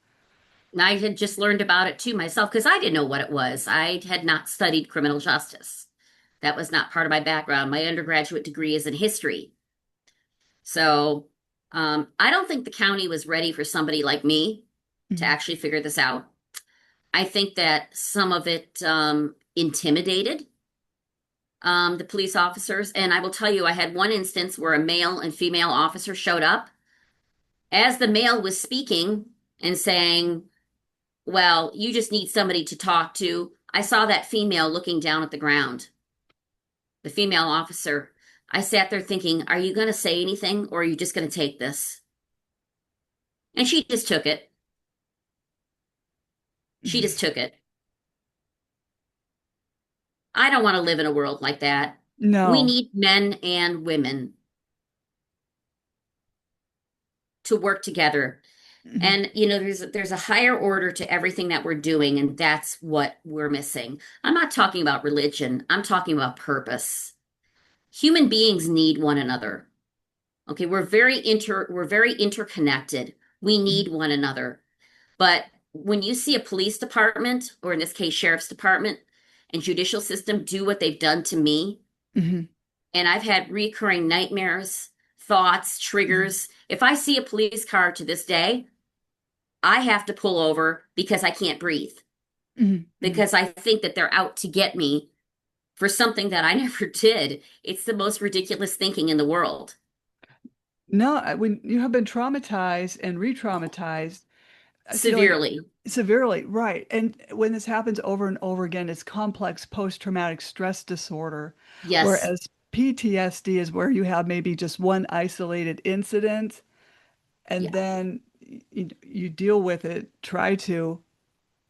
And I had just learned about it too myself because I didn't know what it was. I had not studied criminal justice. That was not part of my background. My undergraduate degree is in history. So I don't think the county was ready for somebody like me to Mhm. actually figure this out. I think that some of it intimidated the police officers. And I will tell you, I had one instance where a male and female officer showed up. As the male was speaking and saying, "Well, you just need somebody to talk to," I saw that female looking down at the ground, the female officer. I sat there thinking, are you going to say anything or are you just going to take this? And she just took it. She Mhm. just took it. I don't want to live in a world like that. We No. need men and women to work together. Mhm. And there's a higher order to everything that we're doing, and that's what we're missing. I'm not talking about religion. I'm talking about purpose. Human beings need one another. Okay, we're very interconnected. We Mhm. need one another. But when you see a police department, or in this case, sheriff's department and judicial system do what they've done to me, Mhm. and I've had recurring nightmares, thoughts, Mhm. triggers. If I see a police car to this day, I have to pull over because I can't breathe, Mhm. Mhm. because I think that they're out to get me for something that I never did. It's the most ridiculous thinking in the world. No, when you have been traumatized and re-traumatized, I feel like Severely. severely, right. And when this happens over and over again, it's complex post-traumatic stress disorder, Yes, whereas PTSD is where you have maybe just one isolated incident and yeah, then you deal with it, try to,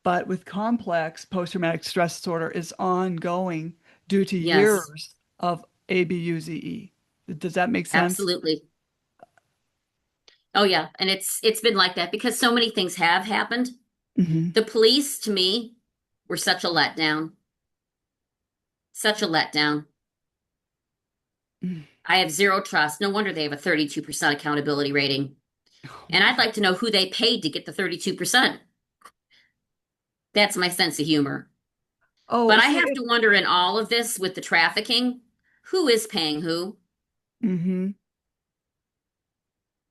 but with complex post-traumatic stress disorder is ongoing due to yes, years of ABUZE. Does that make sense? absolutely. Oh yeah, and it's been like that because so many things have happened. Hmm. The police to me were such a letdown, such a letdown. I have zero trust. No wonder they have a 32% accountability rating. Oh And my I'd God. like to know who they paid to get the 32%. That's my sense of humor. Oh, But I see have it. to wonder in all of this with the trafficking, who is paying who? Hmm.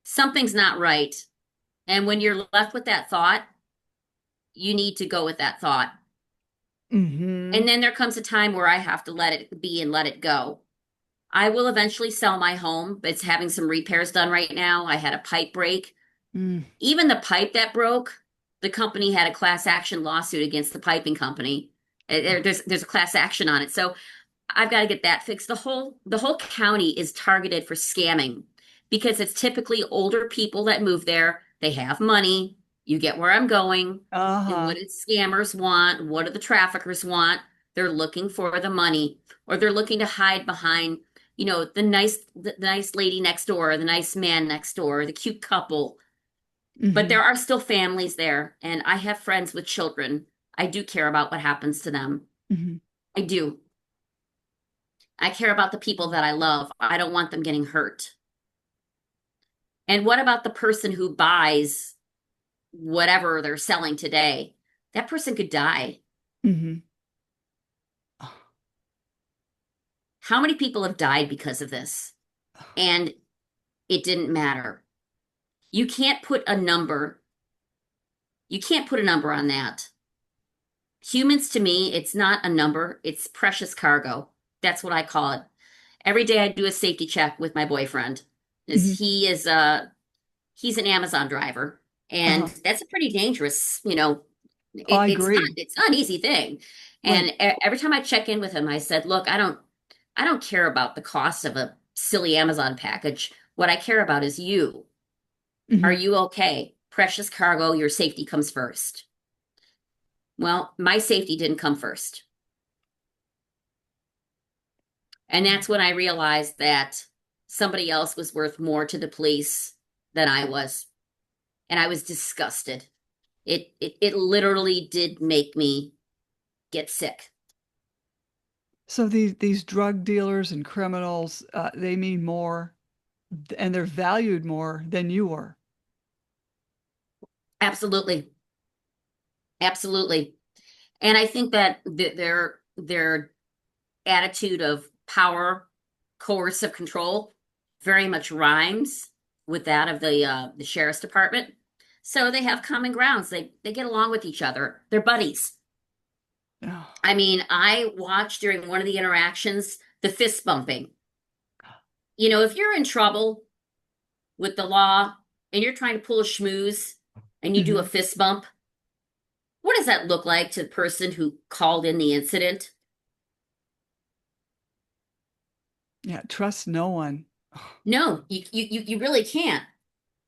Something's not right. And when you're left with that thought, you need to go with that thought. Hmm. And then there comes a time where I have to let it be and let it go. I will eventually sell my home. It's having some repairs done right now. I had a pipe break. Mm. Even the pipe that broke, the company had a class action lawsuit against the piping company. There's a class action on it. So I've got to get that fixed. The whole county is targeted for scamming because it's typically older people that move there. They have money. You get where I'm going. And what Uh-huh. do scammers want? What do the traffickers want? They're looking for the money, or they're looking to hide behind, the nice lady next door, the nice man next door, the cute couple. But Hmm. there are still families there, and I have friends with children. I do care about what happens to them. Hmm. I do. I care about the people that I love. I don't want them getting hurt. And what about the person who buys whatever they're selling today? That person could die. Hmm. How many people have died because of this? And it didn't matter. You can't put a number. You can't put a number on that. Humans, to me, it's not a number, it's precious cargo. That's what I call it. Every day I do a safety check with my boyfriend. Hmm. Is he is he's an Amazon driver, and Uh-huh. that's a pretty dangerous, Oh, I it's not agree. an easy thing. And Right. every time I check in with him, I said, "Look, I don't care about the cost of a silly Amazon package. What I care about is you. Are Hmm. you okay? Precious cargo, your safety comes first." Well, my safety didn't come first. And that's when I realized that somebody else was worth more to the police than I was. And I was disgusted. It literally did make me get sick. So these drug dealers and criminals, they mean more and they're valued more than you were. Absolutely. Absolutely. And I think that their attitude of power, coercive control very much rhymes with that of the sheriff's department. So they have common grounds. They get along with each other. They're buddies. Oh. I mean, I watched during one of the interactions the fist bumping. If you're in trouble with the law and you're trying to pull a schmooze and you do a Hmm. fist bump, what does that look like to the person who called in the incident? Yeah, trust no one. No, you really can't.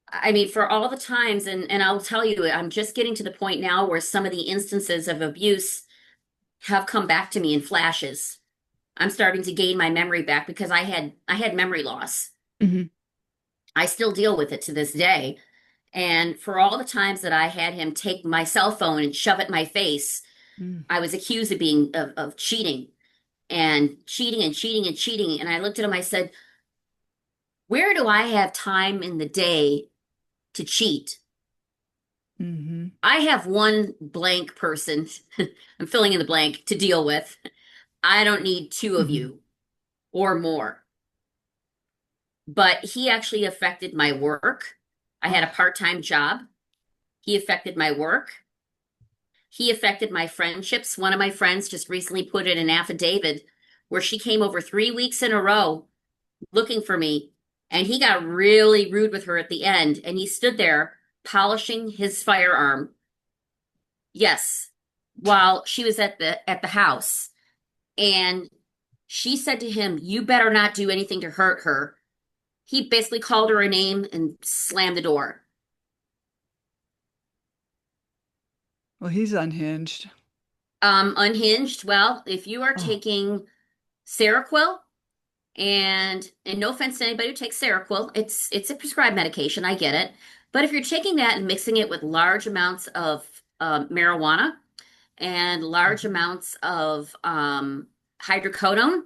I mean, for all the times, and I'll tell you, I'm just getting to the point now where some of the instances of abuse have come back to me in flashes. I'm starting to gain my memory back because I had memory loss. Hmm. I still deal with it to this day. And for all the times that I had him take my cell phone and shove it in my face, Mm, I was accused of being of cheating and cheating and cheating and cheating. And I looked at him, I said, where do I have time in the day to cheat? mm-hmm, I have one blank person, I'm filling in the blank, to deal with. I don't need two of mm-hmm. you or more. But he actually affected my work. I had a Oh, part-time job. He affected my work. He affected my friendships. One of my friends just recently put in an affidavit where she came over 3 weeks in a row looking for me, and he got really rude with her at the end, and he stood there polishing his firearm. Yes, while she was at the house, and she said to him, "You better not do anything to hurt her." He basically called her a name and slammed the door. well, he's unhinged. Unhinged. Well, if you are Oh, taking Seroquel, and no offense to anybody who takes Seroquel, it's a prescribed medication. I get it, but if you're taking that and mixing it with large amounts of marijuana and large mhm, amounts of hydrocodone,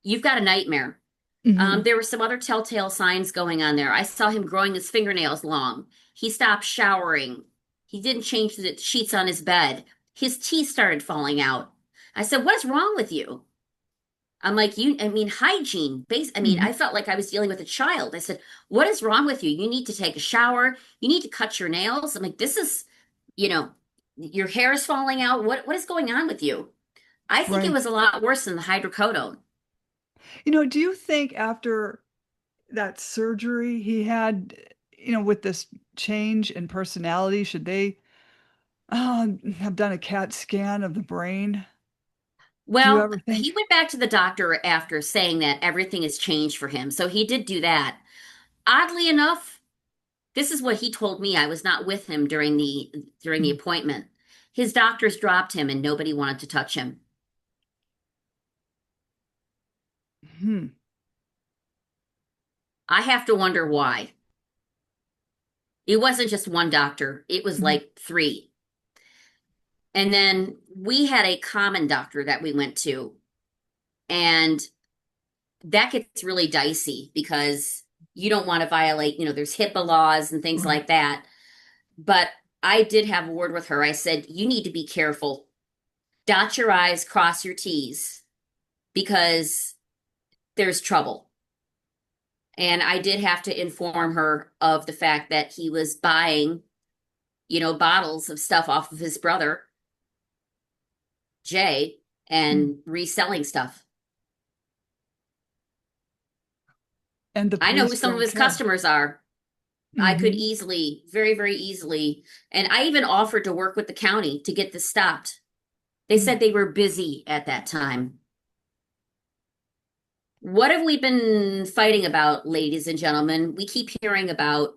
you've got a nightmare. mhm, There were some other telltale signs going on there. I saw him growing his fingernails long. He stopped showering. He didn't change the sheets on his bed. His teeth started falling out. I said, "What is wrong with you?" I'm like, I mean, hygiene, I mhm. felt like I was dealing with a child. I said, "What is wrong with you? You need to take a shower. You need to cut your nails." I'm like, this is, you know, your hair is falling out. What is going on with you? I think it Right. was a lot worse than the hydrocodone. Do you think after that surgery he had, with this change in personality, should they have done a CAT scan of the brain? Do you Well, ever he think? went back to the doctor after saying that everything has changed for him. So he did do that. Oddly enough, this is what he told me. I was not with him during the appointment. His doctors dropped him and nobody wanted to touch him. Hmm. I have to wonder why. It wasn't just one doctor, it was Mhm. like three. And then we had a common doctor that we went to, and that gets really dicey because you don't want to violate, there's HIPAA laws and things Right. like that. But I did have a word with her. I said, "You need to be careful. Dot your I's, cross your T's, because there's trouble." And I did have to inform her of the fact that he was buying, bottles of stuff off of his brother, Jay, Mm. and reselling stuff. And the I know who police some of don't his care. customers are. I could Hmm. easily, very, very easily, and I even offered to work with the county to get this stopped. They Mm. said they were busy at that time. What have we been fighting about, ladies and gentlemen? We keep hearing about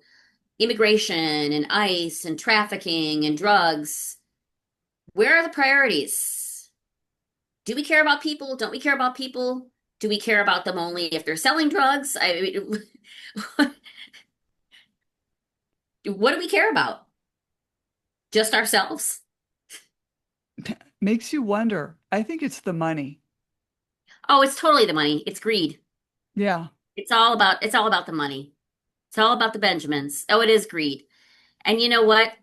immigration and ICE and trafficking and drugs. Where are the priorities? Do we care about people? Don't we care about people? Do we care about them only if they're selling drugs? I mean, what do we care about? Just ourselves? Makes you wonder. I think it's the money. Oh, it's totally the money. It's greed. Yeah. It's all about the money. It's all about the Benjamins. Oh, it is greed. And you know what?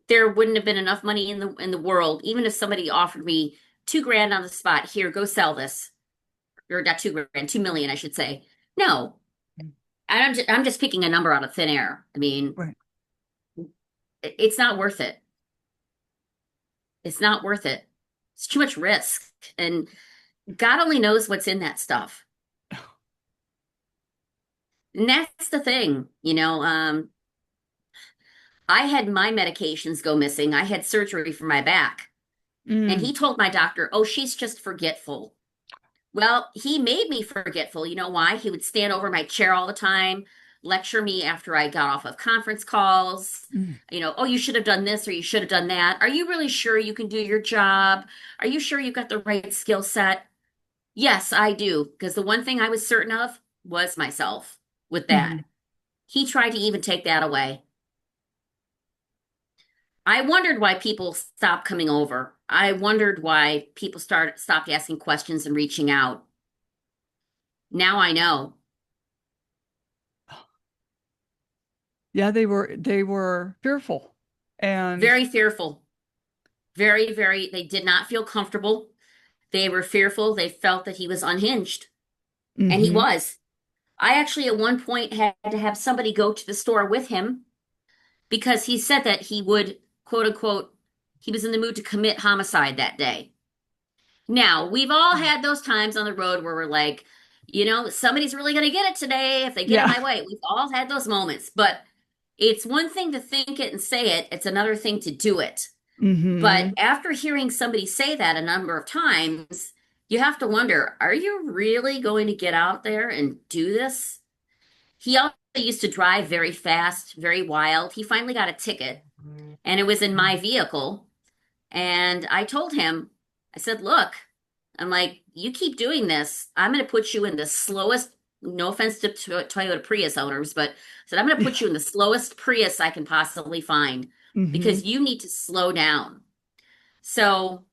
There wouldn't have been enough money in the world, even if somebody offered me 2 grand on the spot. Here, go sell this. Or not 2 grand, 2 million, I should say. No. Mm. And I'm just picking a number out of thin air. I mean, Right. it's not worth it. It's not worth it. It's too much risk. And God only knows what's in that stuff. And that's the thing, I had my medications go missing. I had surgery for my back. And Mm. he told my doctor, "Oh, she's just forgetful." Well, he made me forgetful. You know why? He would stand over my chair all the time, lecture me after I got off of conference calls. Mm. "Oh, you should have done this or you should have done that. Are you really sure you can do your job? Are you sure you've got the right skill set?" Yes, I do. Because the one thing I was certain of was myself with that. Mhm. He tried to even take that away. I wondered why people stopped coming over. I wondered why people stopped asking questions and reaching out. Now I know. Yeah, they were fearful. And Very fearful. Very, very, they did not feel comfortable. They were fearful. They felt that he was unhinged. And he mm-hmm. was. I actually, at one point, had to have somebody go to the store with him because he said that he would, quote unquote, he was in the mood to commit homicide that day. Now, we've all Oh, had those times on the road where we're like, somebody's really going to get it today if they get in yeah. my way. We've all had those moments, but it's one thing to think it and say it, it's another thing to do it. But Mm-hmm. after hearing somebody say that a number of times, you have to wonder, are you really going to get out there and do this? He also used to drive very fast, very wild. He finally got a ticket, and it was in my vehicle. And I told him, I said, look, I'm like, you keep doing this, I'm going to put you in the slowest, no offense to Toyota Prius owners, but I said, I'm going to Yeah. put you in the slowest Prius I can possibly find Mm-hmm. because you need to slow down. So,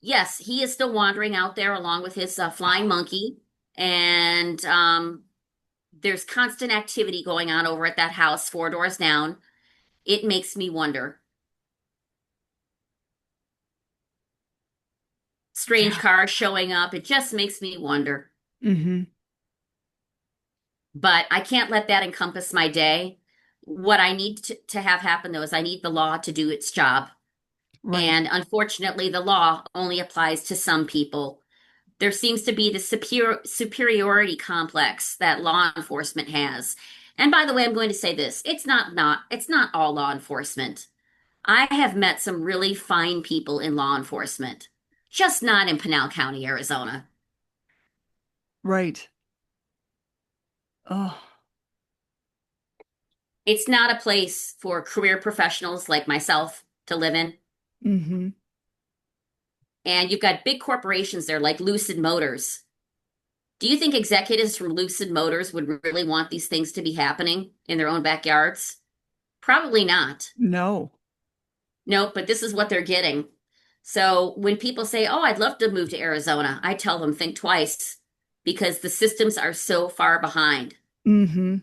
yes, he is still wandering out there along with his flying Oh, monkey. And there's constant activity going on over at that house, four doors down. It makes me wonder. Strange yeah. cars showing up. It just makes me wonder. Mm-hmm. But I can't let that encompass my day. What I need to have happen, though, is I need the law to do its job. Right. And unfortunately, the law only applies to some people. There seems to be the superiority complex that law enforcement has. And by the way, I'm going to say this. It's not all law enforcement. I have met some really fine people in law enforcement, just not in Pinal County, Arizona. Right. Oh. It's not a place for career professionals like myself to live in. Mm-hmm. And you've got big corporations there like Lucid Motors. Do you think executives from Lucid Motors would really want these things to be happening in their own backyards? Probably not. No. No, but this is what they're getting. So when people say, "Oh, I'd love to move to Arizona," I tell them think twice because the systems are so far behind. Mm-hmm.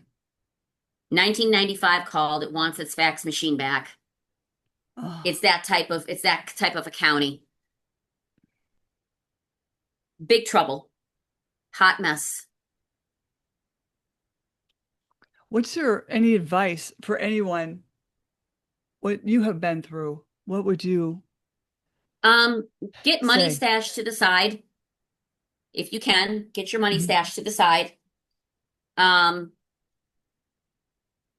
1995 called, it wants its fax machine back. Oh. It's that type of a county. Big trouble. Hot mess. What's your any advice for anyone what you have been through? What would you Um, get money say? stashed to the side if you can. Get your money Mhm. stashed to the side. Um,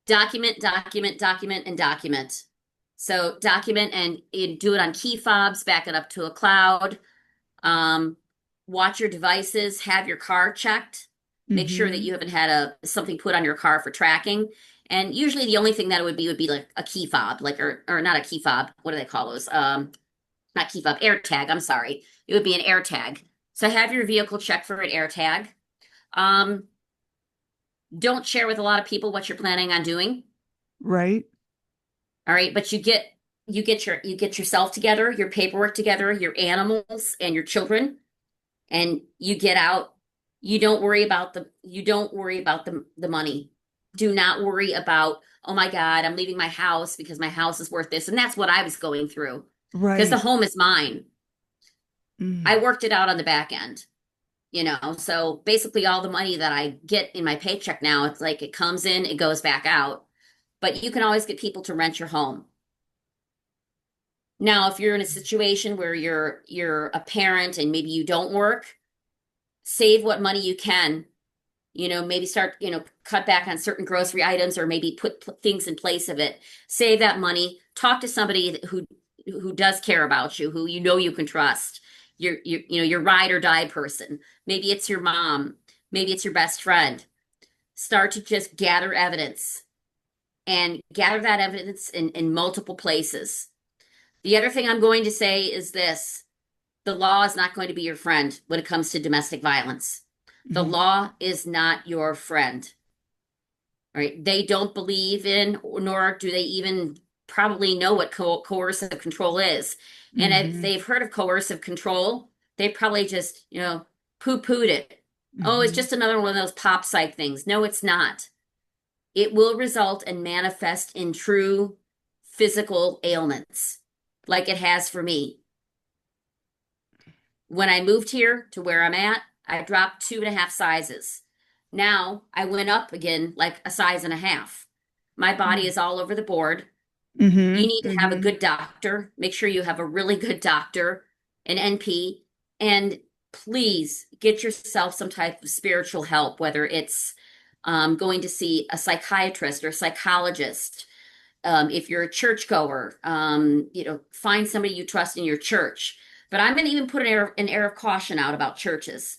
document, and document. So document and do it on key fobs, back it up to a cloud. Um, watch your devices, have your car checked. Make sure that Mm-hmm. you haven't had something put on your car for tracking. And usually the only thing that it would be like a key fob, like or not a key fob. What do they call those? Not key fob, air tag. I'm sorry. It would be an air tag. So have your vehicle checked for an air tag. Um, don't share with a lot of people what you're planning on doing. Right? All right, but you get yourself together, your paperwork together, your animals and your children, and you get out. You don't worry about the money. Do not worry about, oh my God, I'm leaving my house because my house is worth this. And that's what I was going through because the Right. home is mine. Mm. I worked it out on the back end, you know. So basically all the money that I get in my paycheck now, it's like it comes in, it goes back out. But you can always get people to rent your home. Now, if you're in a situation where you're a parent and maybe you don't work, save what money you can. Maybe start, cut back on certain grocery items or maybe put things in place of it. Save that money. Talk to somebody who does care about you, who you can trust. Your ride or die person. Maybe it's your mom. Maybe it's your best friend. Start to just gather evidence and gather that evidence in multiple places. The other thing I'm going to say is this: the law is not going to be your friend when it comes to domestic violence. The Mhm. law is not your friend. right? They don't believe in, nor do they even probably know what coercive control is. And if Hmm. they've heard of coercive control, they probably just, poo-pooed it. Oh, it's Hmm. just another one of those pop psych things. No, it's not. It will result and manifest in true physical ailments, like it has for me. When I moved here to where I'm at, I dropped 2.5 sizes. Now I went up again like a size and a half. My body is all over the board. You Hmm. need to have a Hmm. good doctor. Make sure you have a really good doctor, an NP, and please get yourself some type of spiritual help, whether it's going to see a psychiatrist or a psychologist. If you're a churchgoer, find somebody you trust in your church. But I'm going to even put an air of caution out about churches.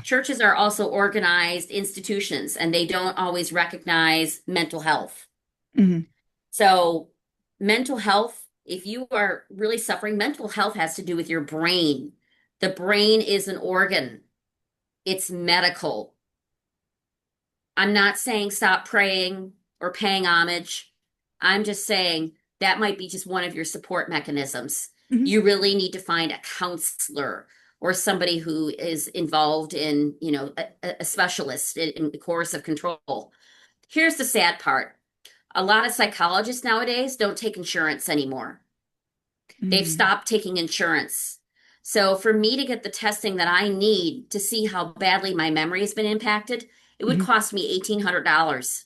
Churches are also organized institutions, and they don't always recognize mental health. Hmm. So, mental health, if you are really suffering, mental health has to do with your brain. The brain is an organ, it's medical. I'm not saying stop praying or paying homage. I'm just saying that might be just one of your support mechanisms. Hmm. You really need to find a counselor or somebody who is involved in, a specialist in coercive control. Here's the sad part. A lot of psychologists nowadays don't take insurance anymore. They've Hmm. stopped taking insurance. So for me to get the testing that I need to see how badly my memory has been impacted, it would Hmm. cost me $1,800.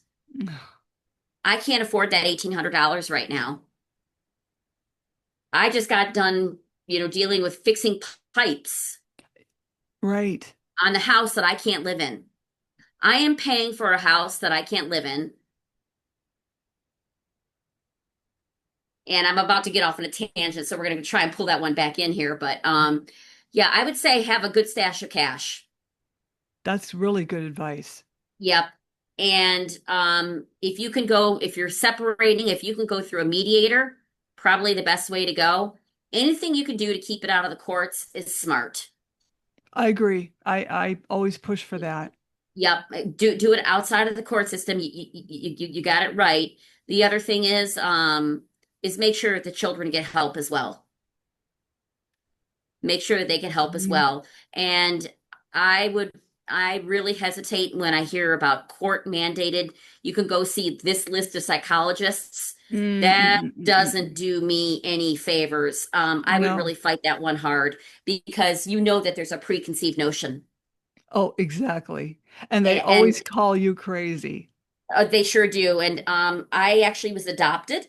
I can't afford that $1,800 right now. I just got done, dealing with fixing pipes Right. on the house that I can't live in. I am paying for a house that I can't live in, and I'm about to get off on a tangent, so we're going to try and pull that one back in here. But yeah, I would say have a good stash of cash. That's really good advice. Yep. And if you're separating, if you can go through a mediator, probably the best way to go. Anything you can do to keep it out of the courts is smart. I agree. I always push for that. Yep. Do it outside of the court system. You got it right. The other thing is make sure the children get help as well. Make sure they get help as Mhm. well. And I would, I really hesitate when I hear about court mandated. You can go see this list of psychologists. Mm, mm, That mm, mm, mm, doesn't mm. do me any favors. I would No. really fight that one hard because you know that there's a preconceived notion. Oh, exactly. And they And always call you crazy. they sure do. And I actually was adopted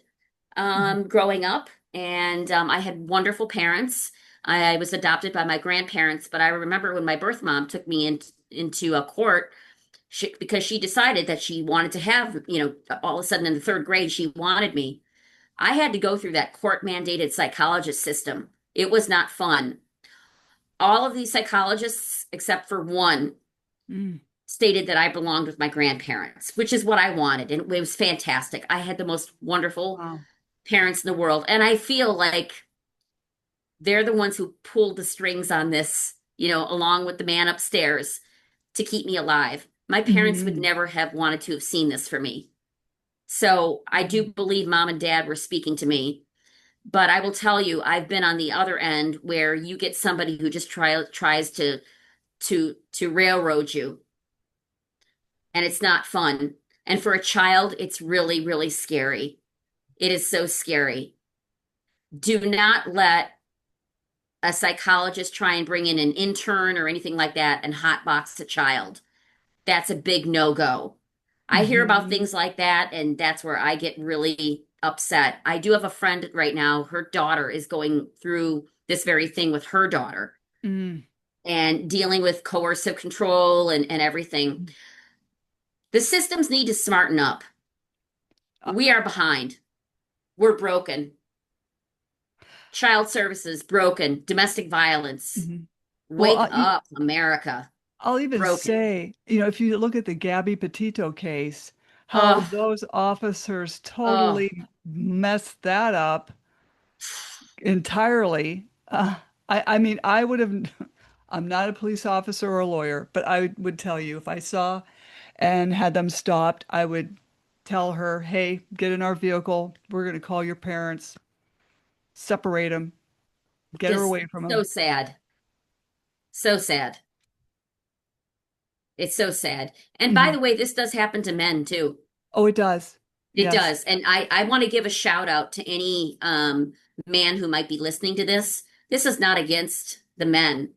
Mhm. growing up, and I had wonderful parents. I was adopted by my grandparents, but I remember when my birth mom took me into a court because she decided that she wanted to have, all of a sudden in the third grade, she wanted me. I had to go through that court mandated psychologist system. It was not fun. All of these psychologists, except for one, Mm. stated that I belonged with my grandparents, which is what I wanted. And it was fantastic. I had the most wonderful Wow. parents in the world. And I feel like they're the ones who pulled the strings on this, along with the man upstairs to keep me alive. My parents would Hmm. never have wanted to have seen this for me. So I do believe mom and dad were speaking to me. But I will tell you, I've been on the other end where you get somebody who just tries to railroad you, and it's not fun. And for a child, it's really, really scary. It is so scary. Do not let a psychologist try and bring in an intern or anything like that and hotbox a child. That's a big no-go. I hear about Hmm. things like that, and that's where I get really upset. I do have a friend right now, her daughter is going through this very thing with her daughter Mm. and dealing with coercive control and everything. The systems need to smarten up. Uh, We are behind. We're broken. Child services broken. Domestic violence. mhm. Well, Wake up, America. I'll even Broken. say, if you look at the Gabby Petito case, how Oh, those officers oh. totally messed that up entirely. I mean, I would have, I'm not a police officer or a lawyer, but I would tell you if I saw and had them stopped, I would. tell her, hey, get in our vehicle. We're going to call your parents, separate them, get her Just away from so them. sad. So sad. It's so sad. And by Hmm. the way, this does happen to men too. Oh, it does. It Yes. does. And I want to give a shout out to any man who might be listening to this. This is not against the men.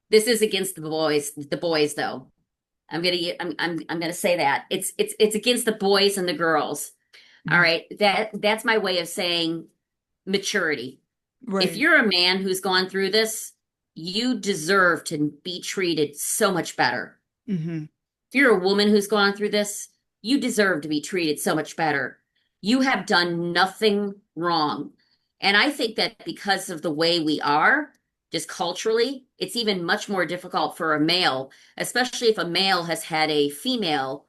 This is against the boys. The boys, though. I'm gonna say that it's against the boys and the girls. All Mhm. right. That's my way of saying maturity. If Right. you're a man who's gone through this, you deserve to be treated so much better. Hmm. If you're a woman who's gone through this, you deserve to be treated so much better. You have done nothing wrong. And I think that because of the way we are, just culturally, it's even much more difficult for a male, especially if a male has had a female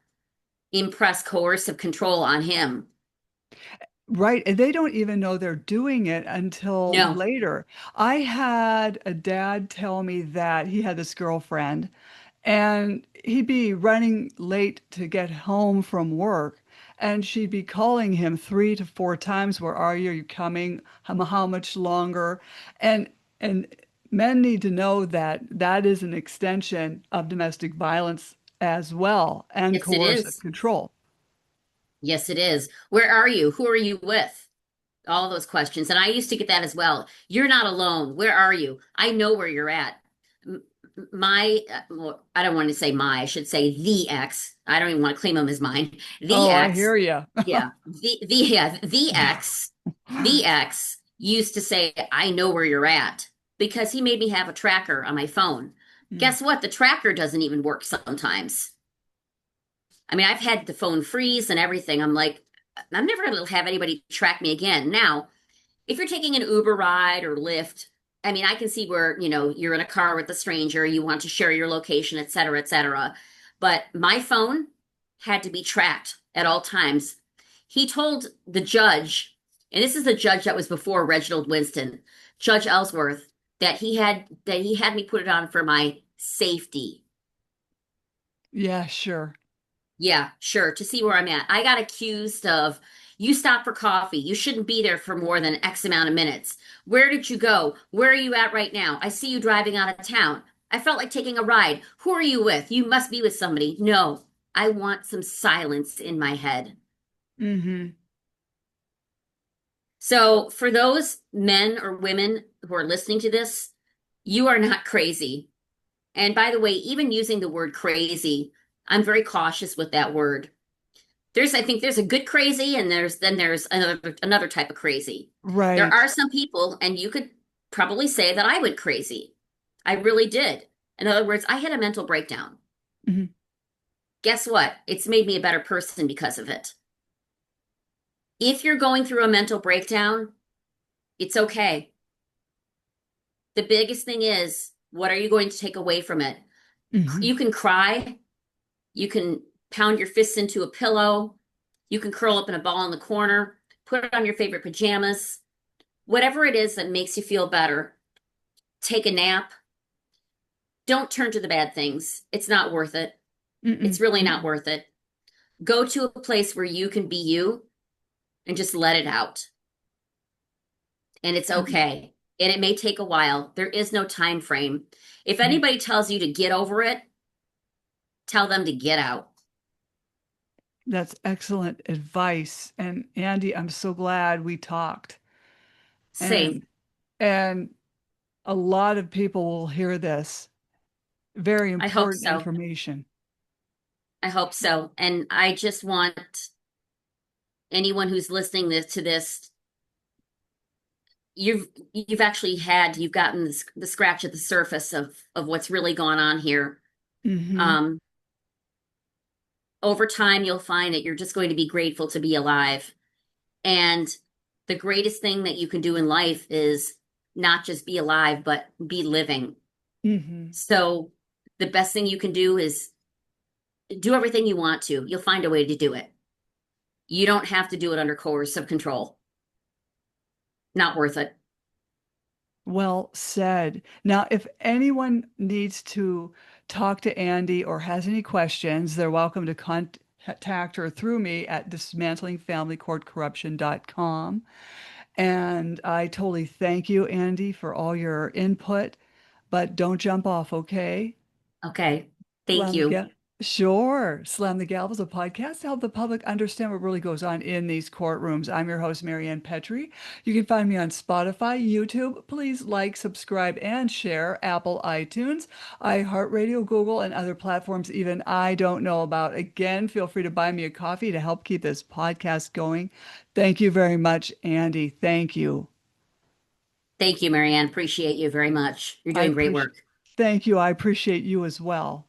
impress coercive control on him. Right. And they don't even know they're doing it until No, later. I had a dad tell me that he had this girlfriend and he'd be running late to get home from work. And she'd be calling him 3 to 4 times. Where are you? Are you coming? How much longer? And men need to know that that is an extension of domestic violence as well and yes, it coercive is. control. Yes, it is. Where are you? Who are you with? All those questions. And I used to get that as well. You're not alone. Where are you? I know where you're at. My, well, I don't want to say my, I should say the ex. I don't even want to claim him as mine. The Oh, I ex, hear you. yeah, the ex used to say, I know where you're at because he made me have a tracker on my phone. Mm. Guess what? The tracker doesn't even work sometimes. I mean, I've had the phone freeze and everything. I'm like, I'm never going to have anybody track me again. Now, if you're taking an Uber ride or Lyft, I mean, I can see where, you're in a car with a stranger, you want to share your location, et cetera, et cetera. But my phone had to be tracked at all times. He told the judge, and this is the judge that was before Reginald Winston, Judge Ellsworth, that he had me put it on for my safety. Yeah, sure. Yeah, sure. To see where I'm at. I got accused of you stopped for coffee. You shouldn't be there for more than X amount of minutes. Where did you go? Where are you at right now? I see you driving out of town. I felt like taking a ride. Who are you with? You must be with somebody. No, I want some silence in my head. Hmm. So, for those men or women who are listening to this, you are not crazy. And by the way, even using the word crazy, I'm very cautious with that word. I think there's a good crazy and there's another type of crazy. There Right. are some people, and you could probably say that I went crazy. I really did. In other words, I had a mental breakdown. Hmm. Guess what? It's made me a better person because of it. If you're going through a mental breakdown, it's okay. The biggest thing is, what are you going to take away from it? Hmm. You can cry, you can pound your fists into a pillow, you can curl up in a ball in the corner, put on your favorite pajamas, whatever it is that makes you feel better. Take a nap. Don't turn to the bad things. It's not worth it. Mm-mm. It's really not Mm-mm. worth it. Go to a place where you can be you and just let it out. And it's Mm-mm. okay. And it may take a while. There is no time frame. If Mhm. anybody tells you to get over it, tell them to get out. That's excellent advice. And Andy, I'm so glad we talked. Same. And and a lot of people will hear this. Very I hope important so. information. I hope so. And I just want anyone who's listening to this, you've gotten the scratch at the surface of what's really going on here. Hmm. Um, Over time, you'll find that you're just going to be grateful to be alive. And the greatest thing that you can do in life is not just be alive, but be living. Hmm. So the best thing you can do is do everything you want to. You'll find a way to do it. You don't have to do it under coercive control. Not worth it. Well said. Now, if anyone needs to talk to Andy or has any questions, they're welcome to contact her through me at dismantlingfamilycourtcorruption.com. And I totally thank you, Andie, for all your input, but don't jump off, okay? Okay. Thank Slam the you. gavel. Sure. Slam the Gavel is a podcast to help the public understand what really goes on in these courtrooms. I'm your host, Maryann Petri. You can find me on Spotify, YouTube. Please like, subscribe, and share Apple, iTunes, iHeartRadio, Google, and other platforms even I don't know about. Again, feel free to buy me a coffee to help keep this podcast going. Thank you very much, Andie. Thank you. Thank you, Marianne. Appreciate you very much. You're I doing great appreciate work. Thank you. I appreciate you as well.